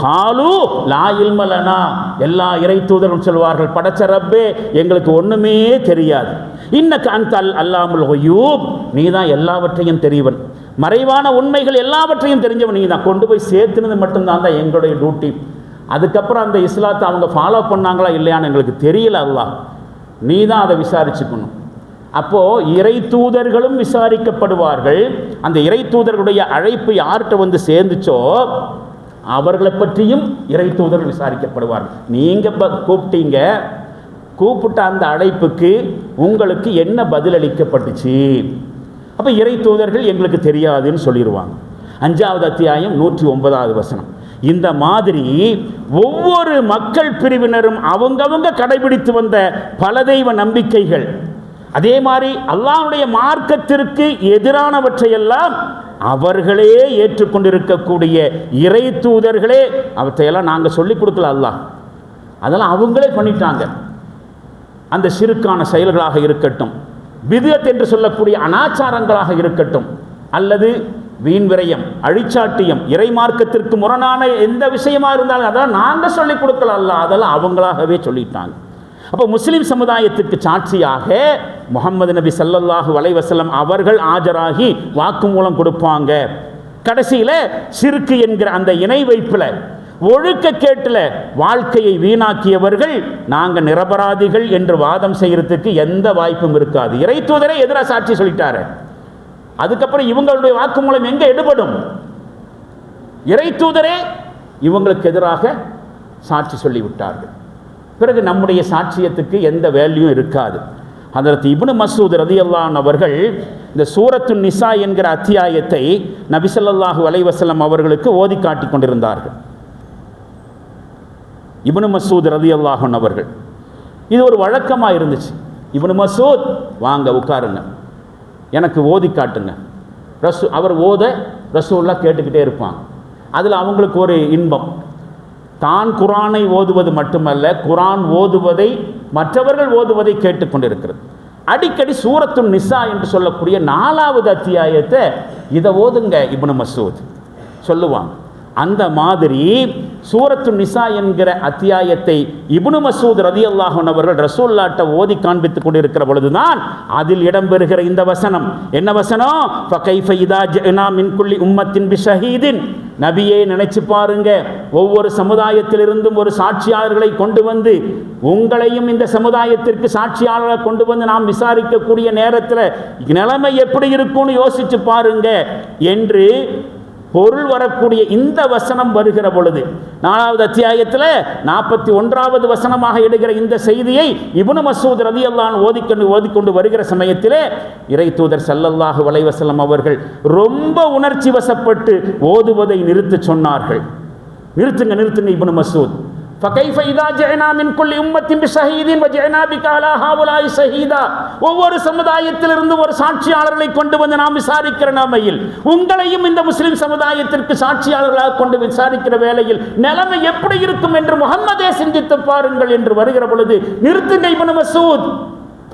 காலு லா இல்ம லனா, எல்லா இறை தூதரும் சொல்வார்கள், படைச்ச ரப்பே எங்களுக்கு ஒன்றுமே தெரியாது. இன்னக அன்தல் அல்லாமுல் குயூப், நீ தான் எல்லாவற்றையும் தெரிவன், மறைவான உண்மைகள் எல்லாவற்றையும் தெரிஞ்சவன் நீ தான். கொண்டு போய் சேர்த்துனது மட்டும்தான் தான் எங்களுடைய டியூட்டி. அதுக்கப்புறம் அந்த இஸ்லாத்தை அவங்க ஃபாலோ பண்ணாங்களா இல்லையான்னு எங்களுக்கு தெரியல. அல்லாஹ், நீ தான் அதை விசாரிச்சுக்கணும். அப்போது இறை தூதர்களும் விசாரிக்கப்படுவார்கள். அந்த இறை தூதர்களுடைய அழைப்பு யார்கிட்ட வந்து சேர்ந்துச்சோ அவர்களை பற்றியும் இறை தூதர்கள் விசாரிக்கப்படுவார்கள். நீங்கள் கூப்பிட்டீங்க, கூப்பிட்ட அந்த அழைப்புக்கு உங்களுக்கு என்ன பதில் அளிக்கப்பட்டுச்சு? அப்போ இறை தூதர்கள் எங்களுக்கு தெரியாதுன்னு சொல்லிடுவாங்க. 5வது அத்தியாயம் 109வது வசனம். இந்த மாதிரி ஒவ்வொரு மக்கள் பிரிவினரும் அவங்கவங்க கடைபிடித்து வந்த பல தெய்வ நம்பிக்கைகள், அதே மாதிரி அல்லாஹ்வுடைய மார்க்கத்திற்கு எதிரானவற்றையெல்லாம் அவர்களே ஏற்றுக்கொண்டிருக்கக்கூடிய இறை தூதர்களே, அவற்றையெல்லாம் நாங்கள் சொல்லிக் கொடுக்கல. அல்லாஹ் அதெல்லாம் அவங்களே பண்ணிட்டாங்க. அந்த சிறுக்கான செயல்களாக இருக்கட்டும், பித்அத் என்று சொல்லக்கூடிய அனாச்சாரங்களாக இருக்கட்டும், அல்லது வீண் விரயம், அழிச்சாட்டியம், இறை மார்க்கத்திற்கு முரணான எந்த விஷயமா இருந்தாலும் அதெல்லாம் நாங்கள் சொல்லிக் கொடுக்கல. அல்லாஹ் அதெல்லாம் அவங்களாகவே சொல்லிட்டாங்க. அப்போ முஸ்லீம் சமுதாயத்துக்கு சாட்சியாக முஹம்மது நபி ஸல்லல்லாஹு அலைஹி வஸல்லம் அவர்கள் ஆஜராகி வாக்குமூலம் கொடுப்பாங்க. கடைசியில் சிறுக்கு என்கிற அந்த இணை வைப்பில், ஒழுக்கக்கேட்டில் வாழ்க்கையை வீணாக்கியவர்கள் நாங்கள் நிரபராதிகள் என்று வாதம் செய்யறதுக்கு எந்த வாய்ப்பும் இருக்காது. இறை தூதரே எதிராக சாட்சி சொல்லிட்டாரு. அதுக்கப்புறம் இவங்களுடைய வாக்குமூலம் எங்கே எடுபடும்? இறை தூதரே இவங்களுக்கு எதிராக சாட்சி சொல்லிவிட்டார்கள். பிறகு நம்முடைய சாட்சியத்துக்கு எந்த வேல்யூவும் இருக்காது. ஹதரத் இப்னு மஸ்ஊத் ரலியல்லாஹு அன்ஹு அவர்கள் இந்த சூரத்து நிசா என்கிற அத்தியாயத்தை நபி ஸல்லல்லாஹு அலைஹி வஸல்லம் அவர்களுக்கு ஓதி காட்டிக் கொண்டிருந்தார்கள். இப்னு மஸ்ஊத் ரலியல்லாஹு அன்ஹு அவர்கள், இது ஒரு வழக்கமாக இருந்துச்சு. இப்னு மஸ்ஊத் வாங்க உட்காருங்க, எனக்கு ஓதி காட்டுங்க. அவர் ஓத ரசூலுல்லாஹ் கேட்டுக்கிட்டே இருப்பாங்க. அதில் அவங்களுக்கு ஒரு இன்பம். தான் குரானை ஓதுவது மட்டுமல்ல, குரான் ஓதுவதை மற்றவர்கள் ஓதுவதை கேட்டுக்கொண்டிருக்கிறது. அடிக்கடி சூரத்து நிசா என்று சொல்லக்கூடிய 4வது அத்தியாயத்தை இதை ஓதுங்க இப்னு மஸ்ஊத் சொல்லுவாங்க. அந்த மாதிரி சூரத்து நிசா என்கிற அத்தியாயத்தை இப்னு மஸ்ஊத் ரலியல்லாஹு அன்ஹு அவர்கள் ரசூலுல்லாஹ்ட்ட ஓதி காண்பித்துக் கொண்டிருக்கிற பொழுதுதான் அதில் இடம்பெறுகிற இந்த வசனம். என்ன வசனம்? ஃபகைஃப இதா ஜஅனா மின் குல்லி உம்மத்தின் பிஷஹீதின். நபியே, நினைச்சு பாருங்க, ஒவ்வொரு சமுதாயத்திலிருந்தும் ஒரு சாட்சியாளர்களை கொண்டு வந்து உங்களையும் இந்த சமுதாயத்திற்கு சாட்சியாளர்களை கொண்டு வந்து நாம் விசாரிக்கக்கூடிய நேரத்தில் நிலைமை எப்படி இருக்கும்னு யோசிச்சு பாருங்க என்று பொருள் வரக்கூடிய இந்த வசனம் வருகிற பொழுது 4வது அத்தியாயத்தில் 41வது வசனமாக எடுக்கிற இந்த செய்தியை இப்னு மஸ்ஊத் ரலியல்லாஹு அன்ஹு ஓதிக்கொண்டு வருகிற சமயத்திலே இறை தூதர் ஸல்லல்லாஹு அலைஹி வஸல்லம் அவர்கள் ரொம்ப உணர்ச்சி வசப்பட்டு ஓதுவதை நிறுத்த சொன்னார்கள். நிறுத்துங்க இப்னு மஸ்ஊத். فكيف إذا جئنا من كل أمة بشهيد وجئنا بك على هؤلاء شهيدا. ஒவ்வொரு சமுதாயத்திலிருந்து ஒரு சாட்சியாளர்களை கொண்டு வந்து நாம் விசாரிக்கிற நிலைமையில் உங்களையும் இந்த முஸ்லிம் சமுதாயத்திற்கு சாட்சியாளர்களாக கொண்டு விசாரிக்கிற வேளையில் நிலைமை எப்படி இருக்கும் என்று முஹம்மதே சிந்தித்து பாருங்கள் என்று வருகிற பொழுது நிறுத்துங்க இப்னு மஸ்ஊத்.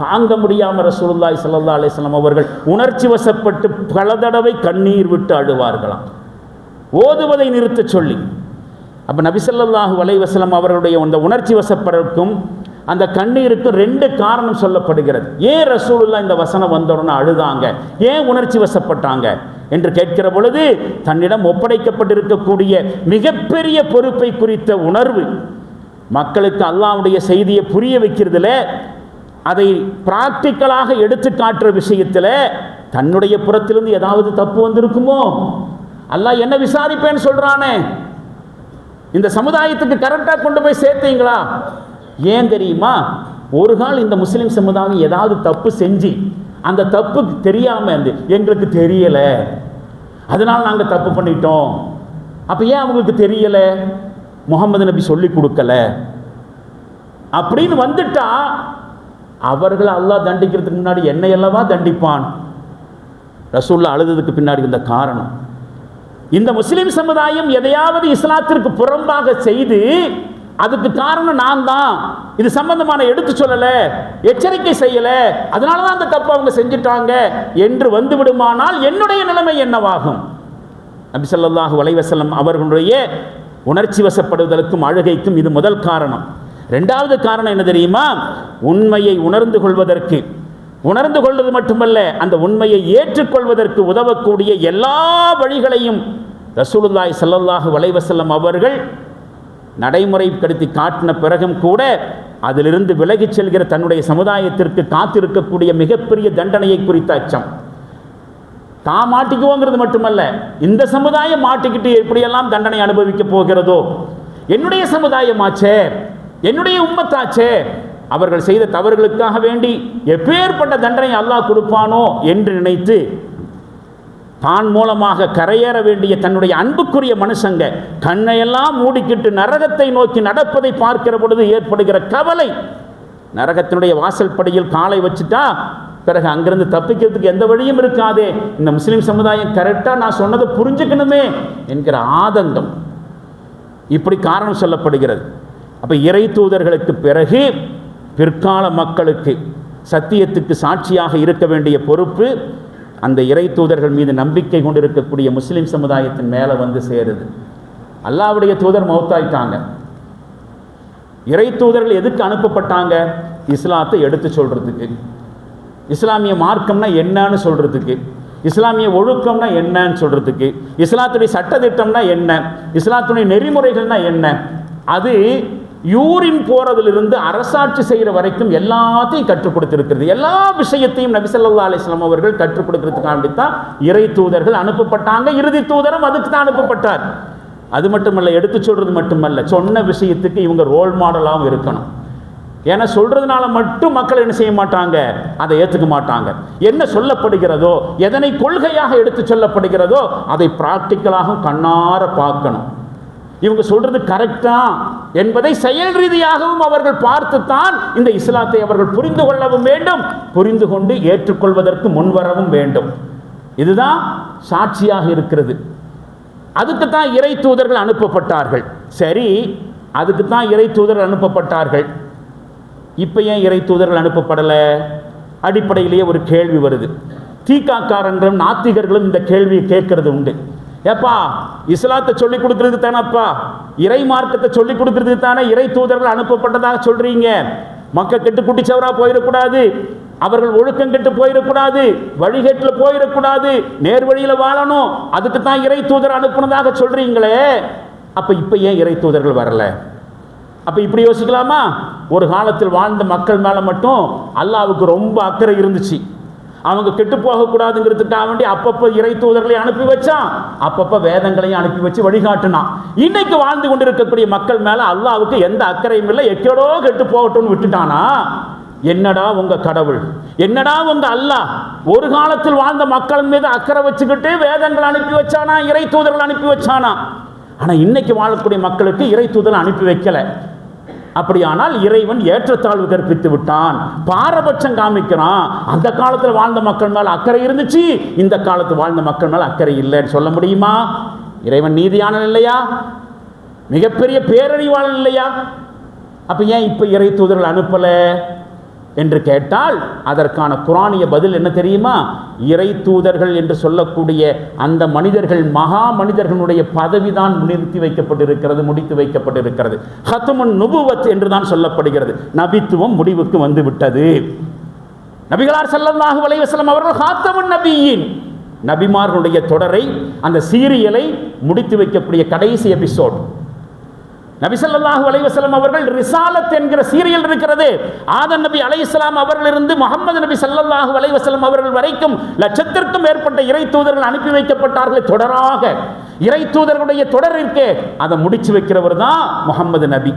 தாங்க முடியாம ரசூலுல்லாஹி ஸல்லல்லாஹு அலைஹி வஸல்லம் அவர்கள் உணர்ச்சி வசப்பட்டு பல தடவை கண்ணீர் விட்டு அழுவார்களாம் ஓதுவதை நிறுத்த சொல்லி. அப்போ நபி ஸல்லல்லாஹு அலைஹி வஸல்லம் அவர்களுடைய அந்த உணர்ச்சி வசப்படுறதுக்கும் அந்த கண்ணீருக்கும் 2 காரணம் சொல்லப்படுகிறது. ஏன் ரசூலுல்லாஹ் இந்த வசனம் வந்தவுடனே அழுதாங்க, ஏன் உணர்ச்சி வசப்பட்டாங்க என்று கேட்கிற பொழுது தன்னிடம் ஒப்படைக்கப்பட்டிருக்கக்கூடிய மிகப்பெரிய பொறுப்பை குறித்த உணர்வு, மக்களுக்கு அல்லாஹ்வுடைய செய்தியை புரிய வைக்கிறதுல, அதை பிராக்டிக்கலாக எடுத்து காட்டுற விஷயத்தில் தன்னுடைய புறத்திலிருந்து ஏதாவது தப்பு வந்திருக்குமோ, அல்லாஹ் என்ன விசாரிப்பேன்னு சொல்றானே, இந்த சமுதாயத்துக்கு கரெக்டாக கொண்டு போய் சேர்த்தீங்களா? ஏன் தெரியுமா? ஒரு கால் இந்த முஸ்லிம் சமுதாயம் ஏதாவது தப்பு செஞ்சு அந்த தப்பு தெரியாம எங்களுக்கு தெரியல, அதனால நாங்கள் தப்பு பண்ணிட்டோம். அப்ப ஏன் அவங்களுக்கு தெரியல? முகமது நபி சொல்லி கொடுக்கல அப்படின்னு வந்துட்டா அவர்களை அல்லாஹ் தண்டிக்கிறதுக்கு முன்னாடி என்னை அல்லவா தண்டிப்பான். ரசூலுல்லாஹ் அழுததுக்கு பின்னாடி இந்த காரணம், இந்த முஸ்லிம் சமுதாயம் எதையாவது இஸ்லாத்திற்கு புறம்பாக செய்து அதுக்கு காரணம் நான் தான், இது சம்பந்தமான எடுத்து சொல்லல, எச்சரிக்கை செய்யல, அதனால தான் அந்த தப்பு அவங்க செஞ்சிட்டாங்க என்று வந்து விடுமானால் என்னுடைய நிலைமை என்னவாகும்? நபி ஸல்லல்லாஹு அலைஹி வஸல்லம் அவர்களுடைய உணர்ச்சி வசப்படுவதற்கும் அழுகைக்கும் இது முதல் காரணம். 2வது காரணம் என்ன தெரியுமா? உண்மையை உணர்ந்து கொள்வது மட்டுமல்ல, அந்த உண்மையை ஏற்றுக்கொள்வதற்கு உதவக்கூடிய எல்லா வழிகளையும் ரசூலுல்லாஹி ஸல்லல்லாஹு அலைஹி வஸல்லம் அவர்கள் நடைமுறைப்படுத்தி காட்டின பிறகும் கூட அதிலிருந்து விலகிச் செல்கிற தன்னுடைய சமுதாயத்திற்கு காத்திருக்கக்கூடிய மிகப்பெரிய தண்டனையை குறித்த அச்சம். தான் மாட்டிக்குவோங்கிறது மட்டுமல்ல, இந்த சமுதாயம் மாட்டிக்கிட்டு எப்படியெல்லாம் தண்டனை அனுபவிக்க போகிறதோ, என்னுடைய சமுதாயமாச்சே, என்னுடைய உம்மத்தாச்சே, அவர்கள் செய்த தவறுகளுக்காக வேண்டி எப்பேற்பட்ட தண்டனை அல்லாஹ் கொடுப்பானோ என்று நினைத்து தான் மூலமாக கரையேற வேண்டிய தன்னுடைய அன்புக்குரிய மனுஷங்க கண்ணையெல்லாம் மூடிக்கிட்டு நரகத்தை நோக்கி நடப்பதை பார்க்கிற பொழுது ஏற்படுகிற கவலை, நரகத்தினுடைய வாசல் படியில் காலை வச்சுட்டா பிறகு அங்கிருந்து தப்பிக்கிறதுக்கு எந்த வழியும் இருக்காதே, இந்த முஸ்லிம் சமுதாயம் கரெக்டாக நான் சொன்னதை புரிஞ்சுக்கணுமே என்கிற ஆதங்கம், இப்படி காரணம் சொல்லப்படுகிறது. அப்போ இறை தூதர்களுக்கு பிறகு பிற்கால மக்களுக்கு சத்தியத்துக்கு சாட்சியாக இருக்க வேண்டிய பொறுப்பு அந்த இறை தூதர்கள் மீது நம்பிக்கை கொண்டிருக்கக்கூடிய முஸ்லிம் சமுதாயத்தின் மேலே வந்து சேருது. அல்லாஹ்வுடைய தூதர் மௌத்தாயிட்டாங்க. இறை தூதர்கள் எதுக்கு அனுப்பப்பட்டாங்க? இஸ்லாத்தை எடுத்து சொல்கிறதுக்கு, இஸ்லாமிய மார்க்கம்னா என்னன்னு சொல்கிறதுக்கு, இஸ்லாமிய ஒழுக்கம்னா என்னன்னு சொல்கிறதுக்கு, இஸ்லாத்துடைய சட்டத்திட்டம்னா என்ன, இஸ்லாத்துடைய நெறிமுறைகள்னா என்ன, அது யூரின் போறதிலிருந்து அரசாட்சி செய்கிற வரைக்கும் எல்லாத்தையும் கற்றுக் கொடுத்திருக்கிறது. எல்லா விஷயத்தையும் நபி ஸல்லல்லாஹு அலைஹி வஸல்லம் அவர்கள் கற்றுக் கொடுக்கிறதுக்காண்டி தான் இறை தூதர்கள் அனுப்பப்பட்டாங்க. இறுதி தூதரும் அதுக்கு தான் அனுப்பப்பட்டார். அது மட்டுமல்ல, எடுத்து சொல்றது மட்டுமல்ல, சொன்ன விஷயத்துக்கு இவங்க ரோல் மாடலாகவும் இருக்கணும். ஏன்னா சொல்றதுனால மட்டும் மக்கள் என்ன செய்ய மாட்டாங்க, அதை ஏற்றுக்க மாட்டாங்க. என்ன சொல்லப்படுகிறதோ, எதனை கொள்கையாக எடுத்து சொல்லப்படுகிறதோ அதை பிராக்டிக்கலாகவும் கண்ணார பார்க்கணும். இவங்க சொல்றது கரெக்டா என்பதை செயல் ரீதியாகவும் அவர்கள் பார்த்துத்தான் இந்த இஸ்லாத்தை அவர்கள் புரிந்து கொள்ளவும் வேண்டும், புரிந்து கொண்டு ஏற்றுக்கொள்வதற்கு முன்வரவும் வேண்டும். இதுதான் சாட்சியாக இருக்கிறது. அதுக்குத்தான் இறை தூதர்கள் அனுப்பப்பட்டார்கள். சரி, அதுக்குத்தான் இறை தூதர்கள் அனுப்பப்பட்டார்கள். இப்போ ஏன் இறை தூதர்கள் அனுப்பப்படலை? அடிப்படையிலேயே ஒரு கேள்வி வருது. தீக்காக்காரர்களும் நாத்திகர்களும் இந்த கேள்வியை கேட்கறது உண்டு. ஏப்பா இஸ்லாத்தை சொல்லிக் கொடுக்கறது தானப்பா, இறை மார்க்கத்தை சொல்லிக் கொடுக்கறது தானே இறை தூதர்கள் அனுப்பப்பட்டதாக சொல்றீங்க. மக்கள் கெட்டு குட்டிச்சவரா போயிடக்கூடாது, அவர்கள் ஒழுக்கம் கெட்டு போயிடக்கூடாது, வழிகேட்டில் போயிடக்கூடாது, நேர்வழியில வாழணும், அதுக்கு தான் இறை தூதர் அனுப்புனதாக சொல்றீங்களே. அப்ப இப்ப ஏன் இறை தூதர்கள் வரல? அப்ப இப்படி யோசிக்கலாமா? ஒரு காலத்தில் வாழ்ந்த மக்கள் மேல மட்டும் அல்லாஹ்வுக்கு ரொம்ப அக்கறை இருந்துச்சு. அவங்க கெட்டு போகக்கூடாதுங்கிறதுக்காக வேண்டி அப்பப்போ இறை தூதர்களை அனுப்பி வச்சான், அப்பப்போ வேதங்களையும் அனுப்பி வச்சு வழிகாட்டினான். இன்னைக்கு வாழ்ந்து கொண்டிருக்கக்கூடிய மக்கள் மேல அல்லாஹ்வுக்கு எந்த அக்கறையும் இல்லை, எக்கேடோ கெட்டு போகட்டும்னு விட்டுட்டானா? என்னடா உங்க கடவுள், என்னடா உங்க அல்லாஹ் ஒரு காலத்தில் வாழ்ந்த மக்கள் மீது அக்கறை வச்சுக்கிட்டு வேதங்கள் அனுப்பி வச்சானா, இறை தூதர்கள் அனுப்பி வச்சானா? ஆனா இன்னைக்கு வாழக்கூடிய மக்களுக்கு இறை தூதர்கள் அனுப்பி வைக்கல. அப்படியானால் இறைவன் ஏற்றத்தாழ்வு கற்பித்து விட்டான், பாரபட்சம் காமிக்கிறான். அந்த காலத்தில் வாழ்ந்த மக்கள் மேல அக்கறை இருந்துச்சு, இந்த காலத்தில் வாழ்ந்த மக்கள் மேல அக்கறை இல்லைன்னு சொல்ல முடியுமா? இறைவன் நீதியானவன் இல்லையா? மிகப்பெரிய பேரறிவாளன் இல்லையா? அப்ப ஏன் இப்ப இறை தூதர்கள் அனுப்பல என்று கேட்டால் அதற்கான குரானிய பதில் என்ன தெரியுமா? இறை தூதர்கள் என்று சொல்லக்கூடிய அந்த மனிதர்கள் மகா மனிதர்களுடைய பதவிதான் நிறுத்தி வைக்கப்பட்டிருக்கிறது, முடித்து வைக்கப்பட்டிருக்கிறது. ஹத்முன் நுபுவத் என்று தான் சொல்லப்படுகிறது. நபித்துவம் முடிவுக்கு வந்து விட்டது. நபிகளார் ஸல்லல்லாஹு அலைஹி வஸல்லம் அவர்கள் ஹாத்தமுன் நபியின், நபிமார்களுடைய தொடரை, அந்த சீரியலை முடித்து வைக்கக்கூடிய கடைசி எபிசோட். நபி ஸல்லல்லாஹு அலைஹி வஸல்லம் அவர்கள் ரிசாலத் என்கிற சீரியல் இருக்கிறது. ஆதம் நபி அலைஹிஸ்ஸலாம் அவர்களிருந்து முஹம்மது நபி ஸல்லல்லாஹு அலைஹி வஸல்லம் அவர்கள் வரைக்கும் லட்சத்திற்கும் மேற்பட்ட இறை தூதர்கள் அனுப்பி வைக்கப்பட்டார்கள். தொடராக இறை தூதர்களுடைய தொடர் இருக்கே, அதை முடிச்சு வைக்கிறவர் தான் முஹம்மது நபி.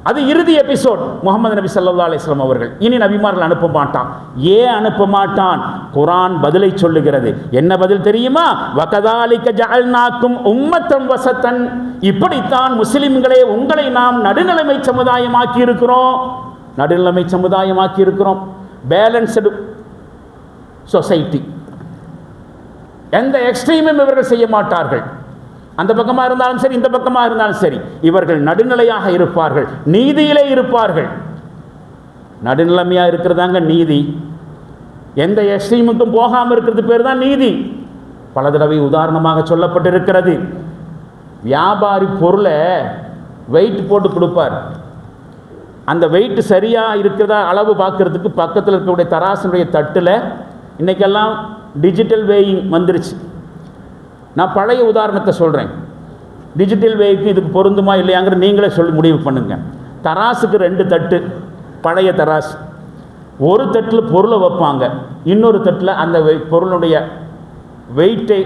அது இறுதி எபிசோட். முஹம்மது நபி ஸல்லல்லாஹு அலைஹி வஸல்லம் அவர்கள் இனி நபிமார்கள் அனுப்ப மாட்டான். ஏன் அனுப்ப மாட்டான்? குர்ஆன் பதிலை சொல்லுகிறது. என்ன பதில் தெரியுமா? வகதாலிக ஜஅல்நாக்கும் உம்மத்தன் வஸத்தன், இப்படித்தான் முஸ்லிம்களே உங்களை நாம் நடுநிலைமை சமுதாயமாக்கி இருக்கிறோம். நடுநிலைமை சமுதாயமாக்கி இருக்கிறோம். Balanced society. எந்த எக்ஸ்ட்ரீமும் இவர்கள் செய்ய மாட்டார்கள். அந்த பக்கமாக இருந்தாலும் சரி, இந்த பக்கமாக இருந்தாலும் சரி, இவர்கள் நடுநிலையாக இருப்பார்கள், நீதியிலே இருப்பார்கள். நடுநிலைமையாக இருக்கிறதாங்க நீதி. எந்த எக்ஸ்ட்ரீமுக்கும் போகாமல் இருக்கிறது பேர் தான் நீதி. பல தடவை உதாரணமாக சொல்லப்பட்டிருக்கிறது. வியாபாரி பொருளை வெயிட் போட்டு கொடுப்பார். அந்த வெயிட் சரியாக இருக்கிறதா அளவு பார்க்கறதுக்கு பக்கத்தில் இருக்கக்கூடிய தராசனுடைய தட்டில், இன்றைக்கெல்லாம் டிஜிட்டல் வேயிங் வந்துருச்சு. நான் பழைய உதாரணத்தை சொல்கிறேன். டிஜிட்டல் வேய்க்கு இதுக்கு பொருந்துமா இல்லையாங்கிற நீங்களே சொல்லி முடிவு பண்ணுங்கள். தராசுக்கு 2 தட்டு, பழைய தராசு. ஒரு தட்டில் பொருளை வைப்பாங்க, இன்னொரு தட்டில் அந்த பொருளுடைய வெயிட்டை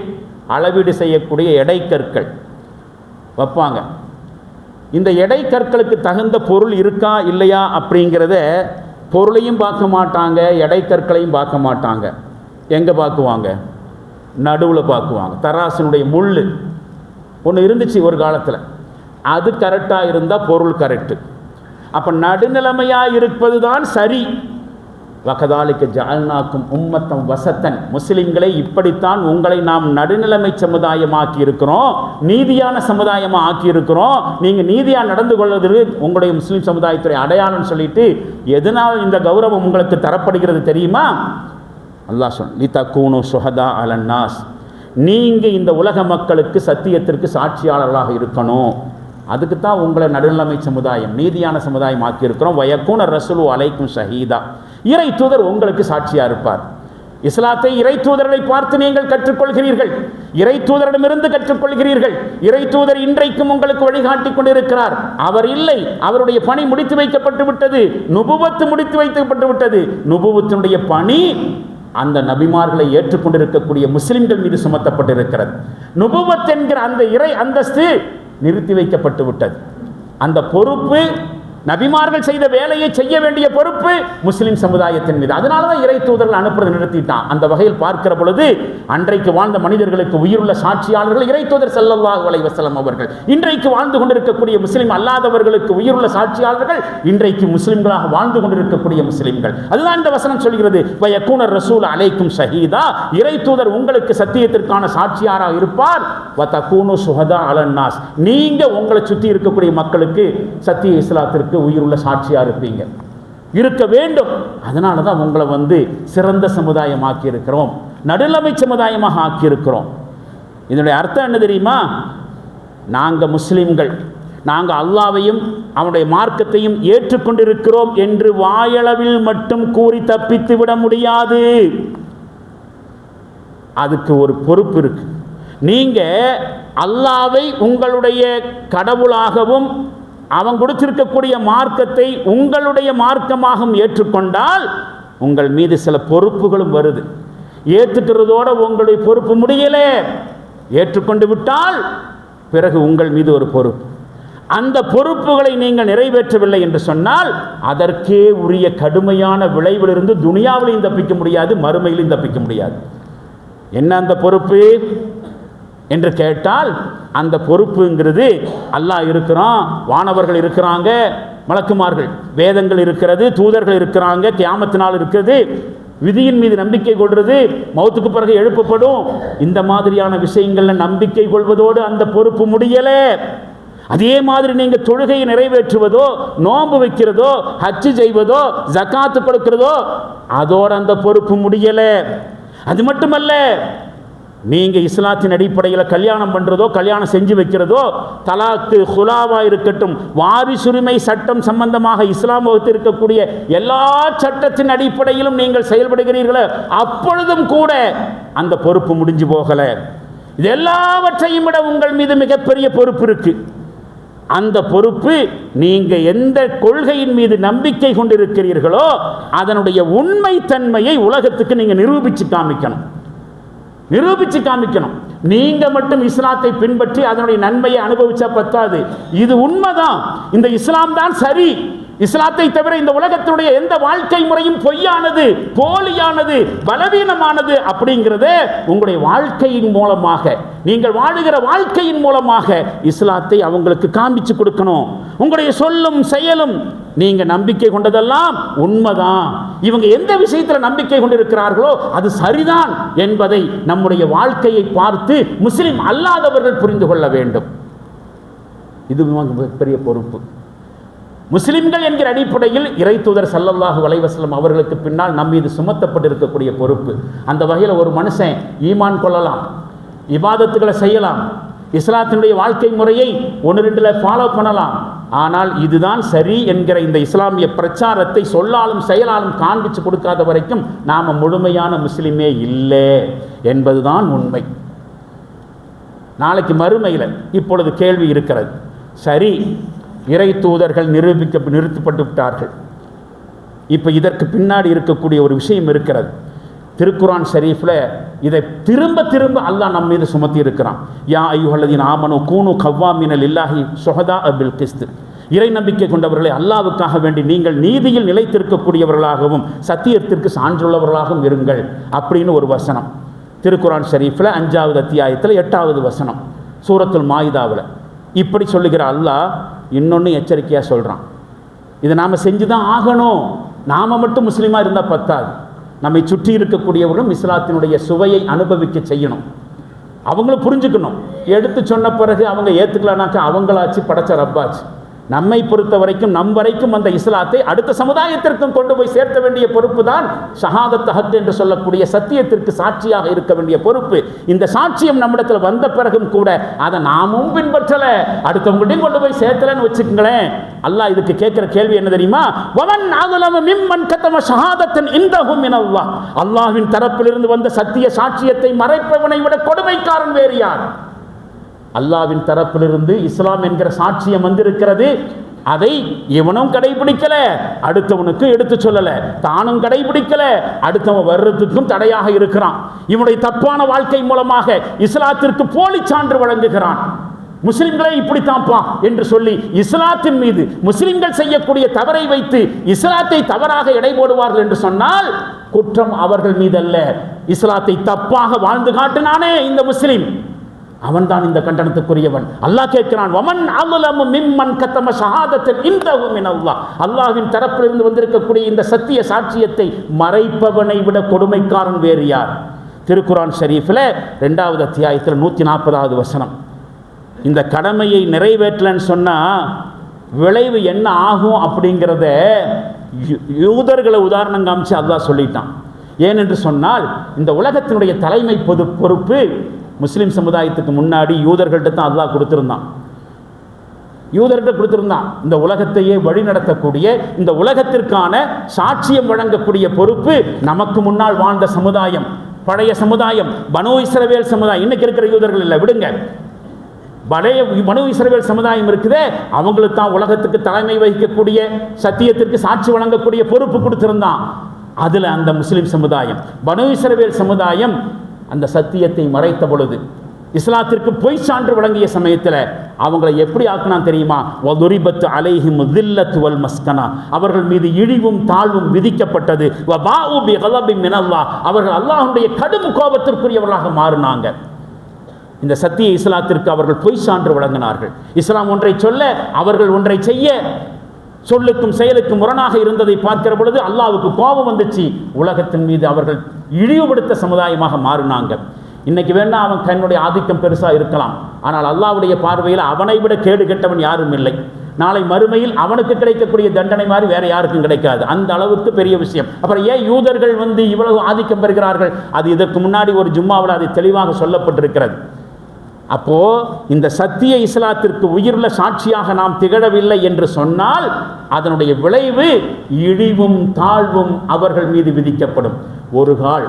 அளவீடு செய்யக்கூடிய எடைக்கற்கள் வைப்பாங்க. இந்த எடைக்கற்களுக்கு தகுந்த பொருள் இருக்கா இல்லையா அப்படிங்கிறத பொருளையும் பார்க்க மாட்டாங்க, எடைக்கற்களையும் பார்க்க மாட்டாங்க. எங்கே பார்க்குவாங்க? நடுவில் பார்க்குவாங்க. தராசினுடைய முள் ஒன்று இருந்துச்சு ஒரு காலத்தில், அது கரெக்டாக இருந்தால் பொருள் கரெக்டு. அப்போ நடுநிலைமையாக இருப்பது தான் சரி. வகதாலிக்க ஜஅல்நாக்கும் உம்மத்தன் வஸத்தன், முஸ்லிம்களை இப்படித்தான் உங்களை நாம் நடுநிலைமை சமுதாயமாக்கி இருக்கிறோம், நீதியான சமுதாயமாக ஆக்கி இருக்கிறோம். நீங்கள் நீதியாக நடந்து கொள்வது உங்களுடைய முஸ்லீம் சமுதாயத்துடைய அடையாளம்னு சொல்லிட்டு எதனால் இந்த கௌரவம் உங்களுக்கு தரப்படுகிறது தெரியுமா? அல்லாஹ் சொல் லிதகூனு ஷுஹதா அலன்னாஸ், நீங்கள் இந்த உலக மக்களுக்கு சத்தியத்திற்கு சாட்சியாளர்களாக இருக்கணும். அதுக்கு தான் உங்களை நடுநிலைமை சமுதாயம், நீதியான சமுதாயம் ஆக்கியிருக்கிறோம். வயக்கூன ரசூலு அலைக்கும் ஷஹீதா, இறை தூதர் உங்களுக்கு சாட்சியாக இருப்பார். இஸ்லாத்தை இறை தூதர்களை பார்த்து நீங்கள் கற்றுக்கொள்கிறீர்கள், இறை தூதரிடமிருந்து கற்றுக்கொள்கிறீர்கள். இறை தூதர் இன்றைக்கும் உங்களுக்கு வழிகாட்டி கொண்டிருக்கிறார். அவர் இல்லை, அவருடைய பணி முடித்து வைக்கப்பட்டு விட்டது, நுபுவத்து முடித்து வைக்கப்பட்டு விட்டது. நுபுவத்தினுடைய பணி அந்த நபிமார்களை ஏற்றுக்கொண்டிருக்கக்கூடிய முஸ்லிம்கள் மீது சுமத்தப்பட்டிருக்கிறது. நுபுவத் என்கிற அந்த இறை அந்தஸ்து நிறுத்தி வைக்கப்பட்டு விட்டது. அந்த பொறுப்பு, நபிமார்கள் செய்த வேலையை செய்ய வேண்டிய பொறுப்பு முஸ்லிம் சமுதாயத்தின் மீது. அதனால தான் இறை தூதர்கள் அனுப்புறது நிறுத்திட்டான். அந்த வகையில் பார்க்கிற பொழுது அன்றைக்கு வாழ்ந்த மனிதர்களுக்கு உயிருள்ள சாட்சியாளர்கள் இறை தூதர் ஸல்லல்லாஹு அலைஹி வஸல்லம் அவர்கள். இன்றைக்கு வாழ்ந்து கொண்டிருக்கக்கூடிய முஸ்லிம் அல்லாதவர்களுக்கு உயிருள்ள சாட்சியாளர்கள் இன்றைக்கு முஸ்லிம்களாக வாழ்ந்து கொண்டிருக்கக்கூடிய முஸ்லிம்கள். அதுதான் இந்த வசனம் சொல்கிறது, வயக்கூன ரசூல் அலைக்கும் ஷஹீதா, இறை தூதர் உங்களுக்கு சத்தியத்திற்கான சாட்சியாராக இருப்பார். வதகூனு ஷுஹதா அலன்னாஸ், நீங்க உங்களை சுற்றி இருக்கக்கூடிய மக்களுக்கு சத்திய இஸ்லாத்திற்கு உயிருள்ள சாட்சியாக இருப்பீங்க. இருக்க வேண்டும். அதனால தான் உங்களை சிறந்த சமுதாயமாக்கி இருக்கிறோம், நடுநிலைமை சமுதாயமாக ஆக்கியிருக்கிறோம். இதனுடைய அர்த்தம் என்ன தெரியுமா? நாங்கள் முஸ்லிம்கள், நாங்கள் அல்லாஹ்வையும் அவனுடைய மார்க்கத்தையும் ஏற்றுக்கொண்டிருக்கிறோம் என்று வாயளவில் மட்டும் கூறி தப்பித்து விட முடியாது. அதுக்கு ஒரு பொறுப்பு இருக்கு. நீங்க அல்லாஹ்வை உங்களுடைய கடவுளாகவும் அவன் கொடுத்திருக்கக்கூடிய மார்க்கத்தை உங்களுடைய மார்க்கமாகவும் ஏற்றுக்கொண்டால் உங்கள் மீது சில பொறுப்புகளும் வருது. ஏற்றுக்கிறதோட உங்களுடைய பொறுப்பு முடியல, ஏற்றுக்கொண்டு விட்டால் பிறகு உங்கள் மீது ஒரு பொறுப்பு. அந்த பொறுப்புகளை நீங்கள் நிறைவேற்றவில்லை என்று சொன்னால் அதற்கே உரிய கடுமையான விளைவிலிருந்து துனியாவிலையும் தப்பிக்க முடியாது, மறுமையிலும் தப்பிக்க முடியாது. என்ன அந்த பொறுப்பு என்று கேட்டால், அந்த பொறுப்புங்கிறது அல்லாஹ் இருக்கிறான், வானவர்கள் இருக்கிறாங்க, மலக்குமார்கள், வேதங்கள் இருக்கிறது, தூதர்கள் இருக்கிறாங்க, கியாமத்து நாள் இருக்கிறது, விதியின் மீது நம்பிக்கை கொள்வது, மௌத்துக்கு பிறகு எழுப்பப்படும், இந்த மாதிரியான விஷயங்கள்ல நம்பிக்கை கொள்வதோடு அந்த பொறுப்பு முடியலை. அதே மாதிரி நீங்கள் தொழுகையை நிறைவேற்றுவதோ, நோன்பு வைக்கிறதோ, ஹஜ் செய்வதோ, ஜகாத்து கொடுக்கிறதோ, அதோட அந்த பொறுப்பு முடியலை. அது மட்டுமல்ல, நீங்கள் இஸ்லாத்தின் அடிப்படையில் கல்யாணம் பண்ணுறதோ, கல்யாணம் செஞ்சு வைக்கிறதோ, தலாக்கு ஹுலாவா இருக்கட்டும், வாரிசுரிமை சட்டம் சம்பந்தமாக இஸ்லாம் வகுத்து இருக்கக்கூடிய எல்லா சட்டத்தின் அடிப்படையிலும் நீங்கள் செயல்படுகிறீர்களோ அப்பொழுதும் கூட அந்த பொறுப்பு முடிஞ்சு போகலை. இது எல்லாவற்றையும் விட உங்கள் மீது மிகப்பெரிய பொறுப்பு இருக்கு. அந்த பொறுப்பு நீங்க எந்த கொள்கையின் மீது நம்பிக்கை கொண்டிருக்கிறீர்களோ அதனுடைய உண்மை தன்மையை உலகத்துக்கு நீங்க நிரூபிச்சு காமிக்கணும். நீங்க மட்டும் இஸ்லாத்தை பின்பற்றி அதனுடைய நன்மையை அனுபவிச்சா பத்தாது. இது உண்மைதான், இந்த இஸ்லாம் தான் சரி, இஸ்லாத்தை தவிர இந்த உலகத்தினுடைய எந்த வாழ்க்கை முறையும் பொய்யானது, போலியானது, பலவீனமானது அப்படிங்கிறத உங்களுடைய வாழ்க்கையின் மூலமாக, நீங்கள் வாழுகிற வாழ்க்கையின் மூலமாக இஸ்லாத்தை அவங்களுக்கு காண்பிச்சு கொடுக்கணும். உங்களுடைய சொல்லும் செயலும் நீங்க நம்பிக்கை கொண்டதெல்லாம் உண்மைதான், இவங்க எந்த விஷயத்தில் நம்பிக்கை கொண்டிருக்கிறார்களோ அது சரிதான் என்பதை நம்முடைய வாழ்க்கையை பார்த்து முஸ்லிம் அல்லாதவர்கள் புரிந்து கொள்ள வேண்டும். இது பெரிய பொறுப்பு. முஸ்லிம்கள் என்கிற அடிப்படையில் இறை தூதர் ஸல்லல்லாஹு அலைஹி வஸல்லம் அவர்களுக்கு பின்னால் நம் மீது சுமத்தப்பட்டிருக்கக்கூடிய பொறுப்பு. அந்த வகையில் ஒரு மனுஷன் ஈமான் கொள்ளலாம், இபாதத்துகளை செய்யலாம், இஸ்லாத்தினுடைய வாழ்க்கை முறையை 1-2 ஃபாலோ பண்ணலாம். ஆனால் இதுதான் சரி என்கிற இந்த இஸ்லாமிய பிரச்சாரத்தை சொல்லாலும் செயலாலும் காண்பிச்சு கொடுக்காத வரைக்கும் நாம் முழுமையான முஸ்லிமே இல்லை என்பதுதான் உண்மை. நாளைக்கு மறுமையில் இப்பொழுது கேள்வி இருக்கிறது. சரி, இறை தூதர்கள் நிறுத்தப்பட்டு விட்டார்கள். இப்போ இதற்கு பின்னாடி இருக்கக்கூடிய ஒரு விஷயம் இருக்கிறது. திருக்குரான் ஷரீஃபில் இதை திரும்ப திரும்ப அல்லாஹ் நம் மீது சுமத்தி இருக்கிறான். யா அய்யுஹல்லதீன ஆமனூ கூனூ கவ்வாமீன லில்லாஹி ஷுஹதாஅ பில் கிஸ்த். இறை நம்பிக்கை கொண்டவர்களை அல்லாஹ்வுக்காக வேண்டி நீங்கள் நீதியில் நிலைத்திருக்கக்கூடியவர்களாகவும் சத்தியத்திற்கு சான்றுள்ளவர்களாகவும் இருங்கள் அப்படின்னு ஒரு வசனம் திருக்குரான் ஷரீஃபில் 5வது அத்தியாயத்தில் 8வது வசனம் சூரத்துல் மாயிதாவில். இப்படி சொல்லுகிற அல்லாஹ் இன்னொன்று எச்சரிக்கையாக சொல்கிறான். இதை நாம் செஞ்சு தான் ஆகணும். நாம் மட்டும் முஸ்லீமாக இருந்தால் பத்தாது, நம்மை சுற்றி இருக்கக்கூடியவர்களும் இஸ்லாத்தினுடைய சுவையை அனுபவிக்க செய்யணும். அவங்களும் புரிஞ்சுக்கணும். எடுத்து சொன்ன பிறகு அவங்க ஏற்றுக்கலானாக்கா அவங்களாச்சு படைச்ச ரப்பாச்சு. நம்மை பொறுத்த வரைக்கும் நம் வரைக்கும் அந்த இஸ்லாத்தை அடுத்த சமுதாயத்திற்கும் கொண்டு போய் சேர்த்த வேண்டிய பொறுப்பு தான் ஷஹாதத் ஹக் என்று சொல்லக்கூடிய சத்தியத்திற்கு சாட்சியாக இருக்க வேண்டிய பொறுப்பு. இந்த சாட்சியம் நம்மிடத்தில் வந்த பிறகும் கூட அதை நாமும் பின்பற்றலை, அடுத்தவங்கள்டையும் கொண்டு போய் சேர்த்தலன்னு வச்சுக்கங்களேன். அல்லாஹ் இதுக்கு கேட்கிற கேள்வி என்ன தெரியுமா? வமன் அஸலமு மிம்மன் கதம ஷஹாதத்தன் இன்தஹு மினல்லாஹ். அல்லாஹ்வின் தரப்பிலிருந்து வந்த சத்திய சாட்சியத்தை மறைப்பவனை விட கொடுமைக்காரன் வேறு யார்? அல்லாஹ்வின் தரப்பிலிருந்து இஸ்லாம் என்கிற சாட்சியம் வந்திருக்கிறது. அதை இவனும் கடைபிடிக்கல, அடுத்தவனுக்கு எடுத்து சொல்லல, தானும் கடைபிடிக்கல, அடுத்தவன் வர்றதுக்கும் தடையாக இருக்கிறான். இவனுடைய தப்பான வாழ்க்கை மூலமாக இஸ்லாத்திற்கு போலி சான்று வழங்குகிறான். முஸ்லிம்களே இப்படித்தான்ப்பா என்று சொல்லி இஸ்லாத்தின் மீது முஸ்லிம்கள் செய்யக்கூடிய தவறை வைத்து இஸ்லாத்தை தவறாக எடை போடுவார்கள் என்று சொன்னால் குற்றம் அவர்கள் மீதல்ல. இஸ்லாத்தை தப்பாக வாழ்ந்து காட்டினானே இந்த முஸ்லிம், அவன்தான் இந்த கண்டனத்துக்குரியவன். அல்லாஹ் கேட்கிறான், வமன் அஸலமு மிம்மன் கதம ஷஹாதத்தன் இன்தஹு மினல்லாஹ். அல்லாஹ்வின் தரப்பிலிருந்து வந்திருக்கக்கூடிய இந்த சத்திய சாட்சியத்தை மறைப்பவனை விட கொடுமைக்காரன் வேறு யார்? திருக்குரான் ஷரீஃபில் 2வது அத்தியாயத்தில் 140வது வசனம். இந்த கடமையை நிறைவேற்றலன்னு சொன்னால் விளைவு என்ன ஆகும் அப்படிங்கிறத யூதர்களை உதாரணம் காமிச்சு அல்லாஹ் சொல்லிட்டான். ஏனென்று சொன்னால் இந்த உலகத்தினுடைய தலைமை பொறுப்பு முஸ்லீம் சமுதாயத்துக்கு முன்னாடி யூதர்கள்ட்ட தான் அல்லாஹ் கொடுத்துருந்தான். இந்த உலகத்தையே வழிநடத்தக்கூடிய, இந்த உலகத்திற்கான சாட்சியம் வழங்கக்கூடிய பொறுப்பு நமக்கு முன்னால் வாழ்ந்த சமுதாயம், பழைய சமுதாயம், பனு இஸ்ரவேல் சமுதாயம். இன்னைக்கு இருக்கிற யூதர்கள் இல்லை, விடுங்க. பழைய பனு இஸ்ரவேல் சமுதாயம் இருக்குதே, அவங்களுக்கு தான் உலகத்துக்கு தலைமை வகிக்கக்கூடிய, சத்தியத்திற்கு சாட்சி வழங்கக்கூடிய பொறுப்பு கொடுத்திருந்தான். அதில் அந்த முஸ்லிம் சமுதாயம், பனு இஸ்ரவேல் சமுதாயம் அந்த சத்தியத்தை மறைத்த பொழுது, இஸ்லாத்திற்கு பொய் சான்று வழங்கிய சமயத்தில் அவங்களை எப்படி ஆக்கினா தெரியுமா? வதுரிபத் அலைஹிம் தில்லத்து வல் மஸ்கனா, அவர்கள் மீது இழிவும் தாழ்வும் விதிக்கப்பட்டது. வபாஉ பிகலபி மினல்லாஹ், அவர்கள் அல்லாஹ்வுடைய கடும் கோபத்திற்குரியவர்களாக மாறினாங்க. இந்த சத்திய இஸ்லாத்திற்கு அவர்கள் பொய் சான்று வழங்கினார்கள். இஸ்லாம் ஒன்றை சொல்ல, அவர்கள் ஒன்றை செய்ய, சொல்லுக்கும் செயலுக்கும் முரணாக இருந்ததை பார்க்கிற பொழுது அல்லாஹ்வுக்கு கோபம் வந்துச்சு. உலகத்தின் மீது அவர்கள் இழிவுபடுத்த சமுதாயமாக மாறினாங்க. இன்னைக்கு வேணா அவன் தன்னுடைய ஆதிக்கம் பெருசா இருக்கலாம், ஆனால் அல்லாஹ்வுடைய பார்வையில் அவனை விட கேடு கெட்டவன் யாரும் இல்லை. நாளை மறுமையில் அவனுக்கு கிடைக்கக்கூடிய தண்டனை மாதிரி வேற யாருக்கும் கிடைக்காது. அந்த அளவுக்கு பெரிய விஷயம். அப்புறம் ஏன் யூதர்கள் இவ்வளவு ஆதிக்கம் பெறுகிறார்கள்? அது இதற்கு முன்னாடி ஒரு ஜும்மாவில் அது தெளிவாக சொல்லப்பட்டிருக்கிறது. அப்போ இந்த சத்திய இஸ்லாத்திற்கு உயிருள்ள சாட்சியாக நாம் திகழவில்லை என்று சொன்னால் அதனுடைய விளைவு இழிவும் தாழ்வும் அவர்கள் மீது விதிக்கப்படும். ஒரு கால்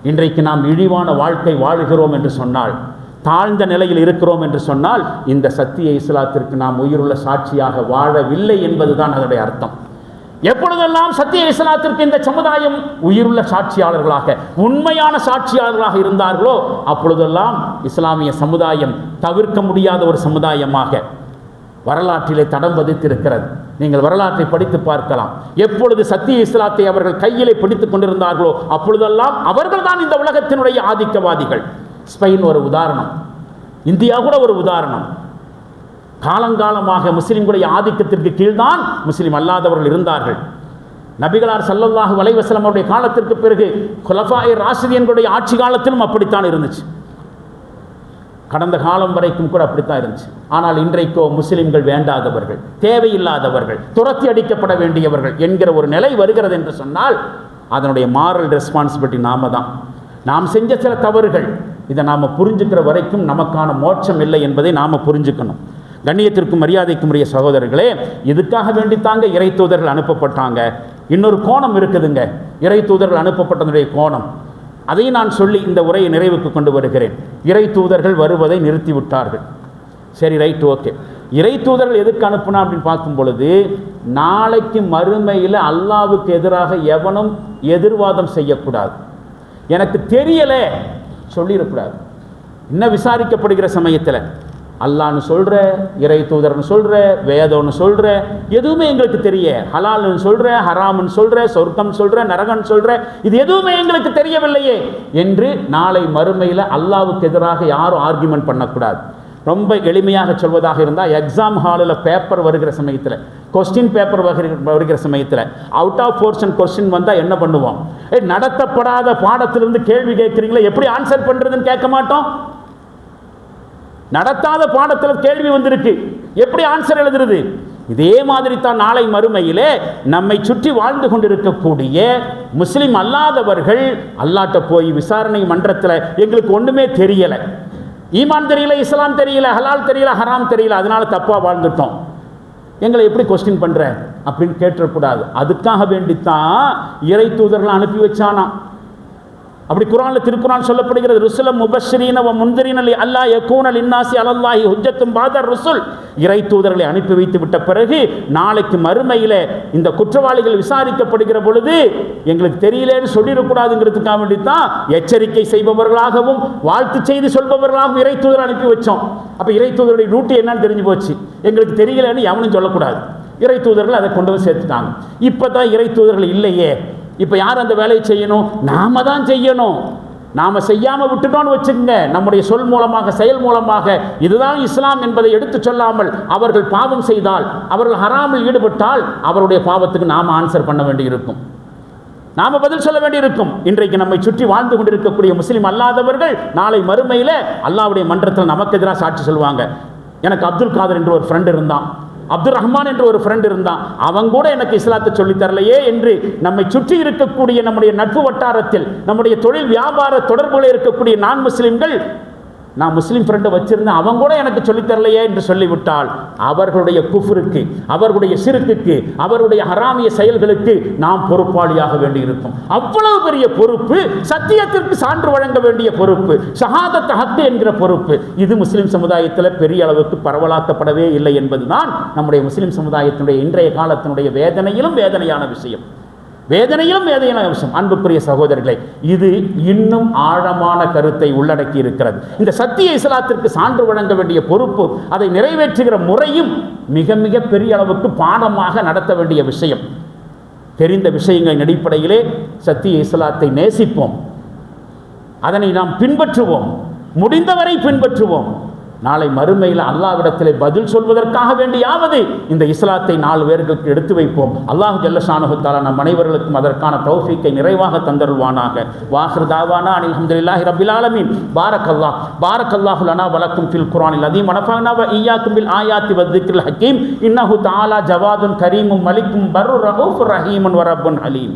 இன்றைக்கு நாம் இழிவான வாழ்க்கை வாழுகிறோம் என்று சொன்னால், தாழ்ந்த நிலையில் இருக்கிறோம் என்று சொன்னால், இந்த சத்திய இஸ்லாத்திற்கு நாம் உயிருள்ள சாட்சியாக வாழவில்லை என்பதுதான் அதனுடைய அர்த்தம். எப்பொழுதெல்லாம் சத்திய இஸ்லாத்திற்கு இந்த சமுதாயம் உயிருள்ள சாட்சியாளர்களாக, உண்மையான சாட்சியாளர்களாக இருந்தார்களோ அப்பொழுதெல்லாம் இஸ்லாமிய சமுதாயம் தவிர்க்க முடியாத ஒரு சமுதாயமாக வரலாற்றிலே தடம் பதித்திருக்கிறது. நீங்கள் வரலாற்றை படித்து பார்க்கலாம். எப்பொழுது சத்திய இஸ்லாத்தை அவர்கள் கையிலே பிடித்துக் கொண்டிருந்தார்களோ அப்பொழுதெல்லாம் அவர்கள் தான் இந்த உலகத்தினுடைய ஆதிக்கவாதிகள். ஸ்பெயின் ஒரு உதாரணம், இந்தியா கூட ஒரு உதாரணம். காலங்காலமாக முஸ்லிம்களுடைய ஆதிக்கத்திற்கு கீழ்தான் முஸ்லிம் அல்லாதவர்கள் இருந்தார்கள். நபிகளார் ஸல்லல்லாஹு அலைஹி வஸல்லம் அவருடைய காலத்திற்கு பிறகு குலஃபாயே ராஷிதீன்களுடைய ஆட்சி காலத்திலும் அப்படித்தான் இருந்துச்சு. கடந்த காலம் வரைக்கும் கூட அப்படித்தான் இருந்துச்சு. ஆனால் இன்றைக்கோ முஸ்லிம்கள் வேண்டாதவர்கள், தேவையில்லாதவர்கள், துரத்தி அடிக்கப்பட வேண்டியவர்கள் என்கிற ஒரு நிலை வருகிறது என்று சொன்னால் அதனுடைய மாரல் ரெஸ்பான்சிபிலிட்டி நாம தான். நாம் செஞ்ச சில தவறுகள், இதை நாம் புரிஞ்சுக்கிற வரைக்கும் நமக்கான மோட்சம் இல்லை என்பதை நாம் புரிஞ்சுக்கணும். கண்ணியத்திற்கும் மரியாதைக்கும் உரிய சகோதரர்களே, இதுக்காக வேண்டித்தாங்க இறை தூதர்கள் அனுப்பப்பட்டாங்க. இன்னொரு கோணம் இருக்குதுங்க, இறை தூதர்கள் அனுப்பப்பட்டதுடைய கோணம். அதையும் நான் சொல்லி இந்த உரையை நிறைவுக்கு கொண்டு வருகிறேன். இறை தூதர்கள் வருவதை நிறுத்திவிட்டார்கள். சரி, ரைட், ஓகே. இறை தூதர்கள் எதுக்கு அனுப்புனா அப்படின்னு பார்க்கும் பொழுது, நாளைக்கு மறுமையில் அல்லாஹ்வுக்கு எதிராக எவனும் எதிர்வாதம் செய்யக்கூடாது. எனக்கு தெரியலை சொல்லிடக்கூடாது. இன்னும் விசாரிக்கப்படுகிற சமயத்தில் அல்லான்னு சொல்கிற, இறை தூதர்னு சொல்கிற, வேதம்னு சொல்கிற, எதுவுமே எங்களுக்கு தெரிய, ஹலால்னு சொல்கிற, ஹராம்னு சொல்கிற, சொர்க்கம் சொல்கிற, நரகன்னு சொல்கிற, இது எதுவுமே எங்களுக்கு தெரியவில்லையே என்று நாளை மறுமையில் அல்லாஹ்வுக்கு எதிராக யாரும் ஆர்கியூமெண்ட் பண்ணக்கூடாது. ரொம்ப எளிமையாக சொல்வதாக இருந்தால், எக்ஸாம் ஹாலில் பேப்பர் வருகிற சமயத்தில், கொஸ்டின் பேப்பர் வருகிற சமயத்தில் அவுட் ஆஃப் போர்ஷன் கொஸ்டின் வந்தால் என்ன பண்ணுவோம்? நடத்தப்படாத பாடத்திலிருந்து கேள்வி கேட்குறீங்களா, எப்படி ஆன்சர் பண்ணுறதுன்னு கேட்க மாட்டோம். நடத்தாத பாடத்தில் கேள்வி வந்திருக்கு, எப்படி ஆன்சர் எழுதுறது? இதே மாதிரி தான் நாளை மறுமையிலே நம்மை சுற்றி வாழ்ந்து கொண்டிருக்கக்கூடிய முஸ்லிம் அல்லாதவர்கள் அல்லாட்ட போய் விசாரணை மன்றத்தில் எங்களுக்கு ஒன்றுமே தெரியலை, ஈமான் தெரியல, இஸ்லாம் தெரியல, ஹலால் தெரியல, ஹராம் தெரியல, அதனால தப்பாக வாழ்ந்துட்டோம், எங்களை எப்படி கொஸ்டின் பண்ணுற அப்படின்னு கேட்டுறக்கூடாது. அதுக்காக வேண்டித்தான் இறை தூதர்கள் அனுப்பி வச்சானா. அப்படி குர்ஆன்ல, திருக்குர்ஆன் சொல்லப்படுகிறது, ருசுலம் முபஷ்ஷிரீன வ முன்திரீன லி அல்லா யகூன லின்னாஸி அலல்லாஹி ஹுஜ்ஜத்தும் பாதர் ருசுல். இறை தூதர்களை அனுப்பி வைத்து விட்ட பிறகு நாளைக்கு மறுமையில் இந்த குற்றவாளிகள் விசாரிக்கப்படுகிற பொழுது எங்களுக்கு தெரியலேன்னு சொல்லிடக்கூடாதுங்கிறதுக்காக வேண்டித்தான் எச்சரிக்கை செய்பவர்களாகவும் வாழ்த்து செய்தி சொல்பவர்களாகவும் இறை தூதரை அனுப்பி வச்சோம். அப்போ இறை தூதருடைய டியூட்டி என்னன்னு தெரிஞ்சு போச்சு. எங்களுக்கு தெரியலன்னு எவனும் சொல்லக்கூடாது. இறை தூதர்கள் அதை கொண்டு வந்து சேர்த்துட்டாங்க. இப்போ தான் இறை தூதர்கள் இல்லையே, இப்போ யார் அந்த வேலையை செய்யணும்? நாம தான் செய்யணும். நாம் செய்யாமல் விட்டுட்டோன்னு வச்சுக்கோங்க, நம்முடைய சொல் மூலமாக, செயல் மூலமாக இதுதான் இஸ்லாம் என்பதை எடுத்து சொல்லாமல் அவர்கள் பாவம் செய்தால், அவர்கள் ஹராமில் ஈடுபட்டால் அவருடைய பாவத்துக்கு நாம் ஆன்சர் பண்ண வேண்டியிருக்கும், நாம் பதில் சொல்ல வேண்டியிருக்கும். இன்றைக்கு நம்மை சுற்றி வாழ்ந்து கொண்டிருக்கக்கூடிய முஸ்லீம் அல்லாதவர்கள் நாளை மறுமையில் அல்லாஹ்வுடைய மன்றத்தில் நமக்கு எதிராக சாட்சி சொல்லுவாங்க. எனக்கு அப்துல் காதர் என்று ஒரு ஃப்ரெண்ட் இருந்தான், அப்துல் ரஹ்மான் என்ற ஒரு ஃப்ரெண்ட் இருந்தான், அவன் கூட எனக்கு இஸ்லாத்தை சொல்லித் தரலையே என்று நம்மை சுற்றி இருக்கக்கூடிய நம்முடைய நட்பு வட்டாரத்தில், நம்முடைய தொழில் வியாபார தொடர்புகளில் இருக்கக்கூடிய நான் முஸ்லிம்கள், நான் முஸ்லீம் ஃப்ரெண்டை வச்சிருந்தேன், அவன் கூட எனக்கு சொல்லித் தரலையே என்று சொல்லிவிட்டால் அவர்களுடைய குஃப்ருக்கு, அவர்களுடைய சிறுக்குக்கு, அவருடைய ஹராமிய செயல்களுக்கு நாம் பொறுப்பாளியாக வேண்டியிருக்கும். அவ்வளவு பெரிய பொறுப்பு, சத்தியத்திற்கு சான்று வழங்க வேண்டிய பொறுப்பு, ஷஹாதத் ஹக் என்கிற பொறுப்பு, இது முஸ்லிம் சமுதாயத்தில் பெரிய அளவுக்கு பரவலாக்கப்படவே இல்லை என்பதுதான் நம்முடைய முஸ்லிம் சமுதாயத்தினுடைய இன்றைய காலத்தினுடைய வேதனையிலும் வேதனையான விஷயம். அன்புக்குரிய சகோதரர்களே, இது இன்னும் ஆழமான கருத்தை உள்ளடக்கி இருக்கிறது. இந்த சத்திய இஸ்லாத்திற்கு சான்று வழங்க வேண்டிய பொறுப்பு, அதை நிறைவேற்றுகிற முறையும் மிக மிக பெரிய அளவுக்கு பாடமாக நடத்த வேண்டிய விஷயம். தெரிந்த விஷயங்களின் அடிப்படையிலே சத்திய இஸ்லாத்தை நேசிப்போம், அதனை நாம் பின்பற்றுவோம், முடிந்தவரை பின்பற்றுவோம். நாளை மறுமையில் அல்லாஹ்விடத்திலே பதில் சொல்வதற்காக வேண்டியாவது இந்த இஸ்லாத்தை 4 பேர்களுக்கு எடுத்து வைப்போம். அல்லாஹ் ஜல்ல ஷானஹு தஆலா நம் அனைவர்களுக்கும் அதற்கான தௌஃபீக்கை நிறைவாக தந்தருள்வானாக. வாஹிர் தாவானா அல்ஹம்துலில்லாஹி ரப்பில் ஆலமீன். பாரக்கல்லாஹு லனா வலக்கும் ஃபில் குர்ஆனில் அதீம் வனஃபஅனா வ இய்யாக்கும் பில் ஆயாத்தி வذிக்ரில் ஹக்கீம். இன்னஹு தஆலா ஜவாதுன் கரீமும் மலிக்கும் பர்ரு ரഊஃபுர் ரஹீமுன் வ ரப்புன் அலீம்.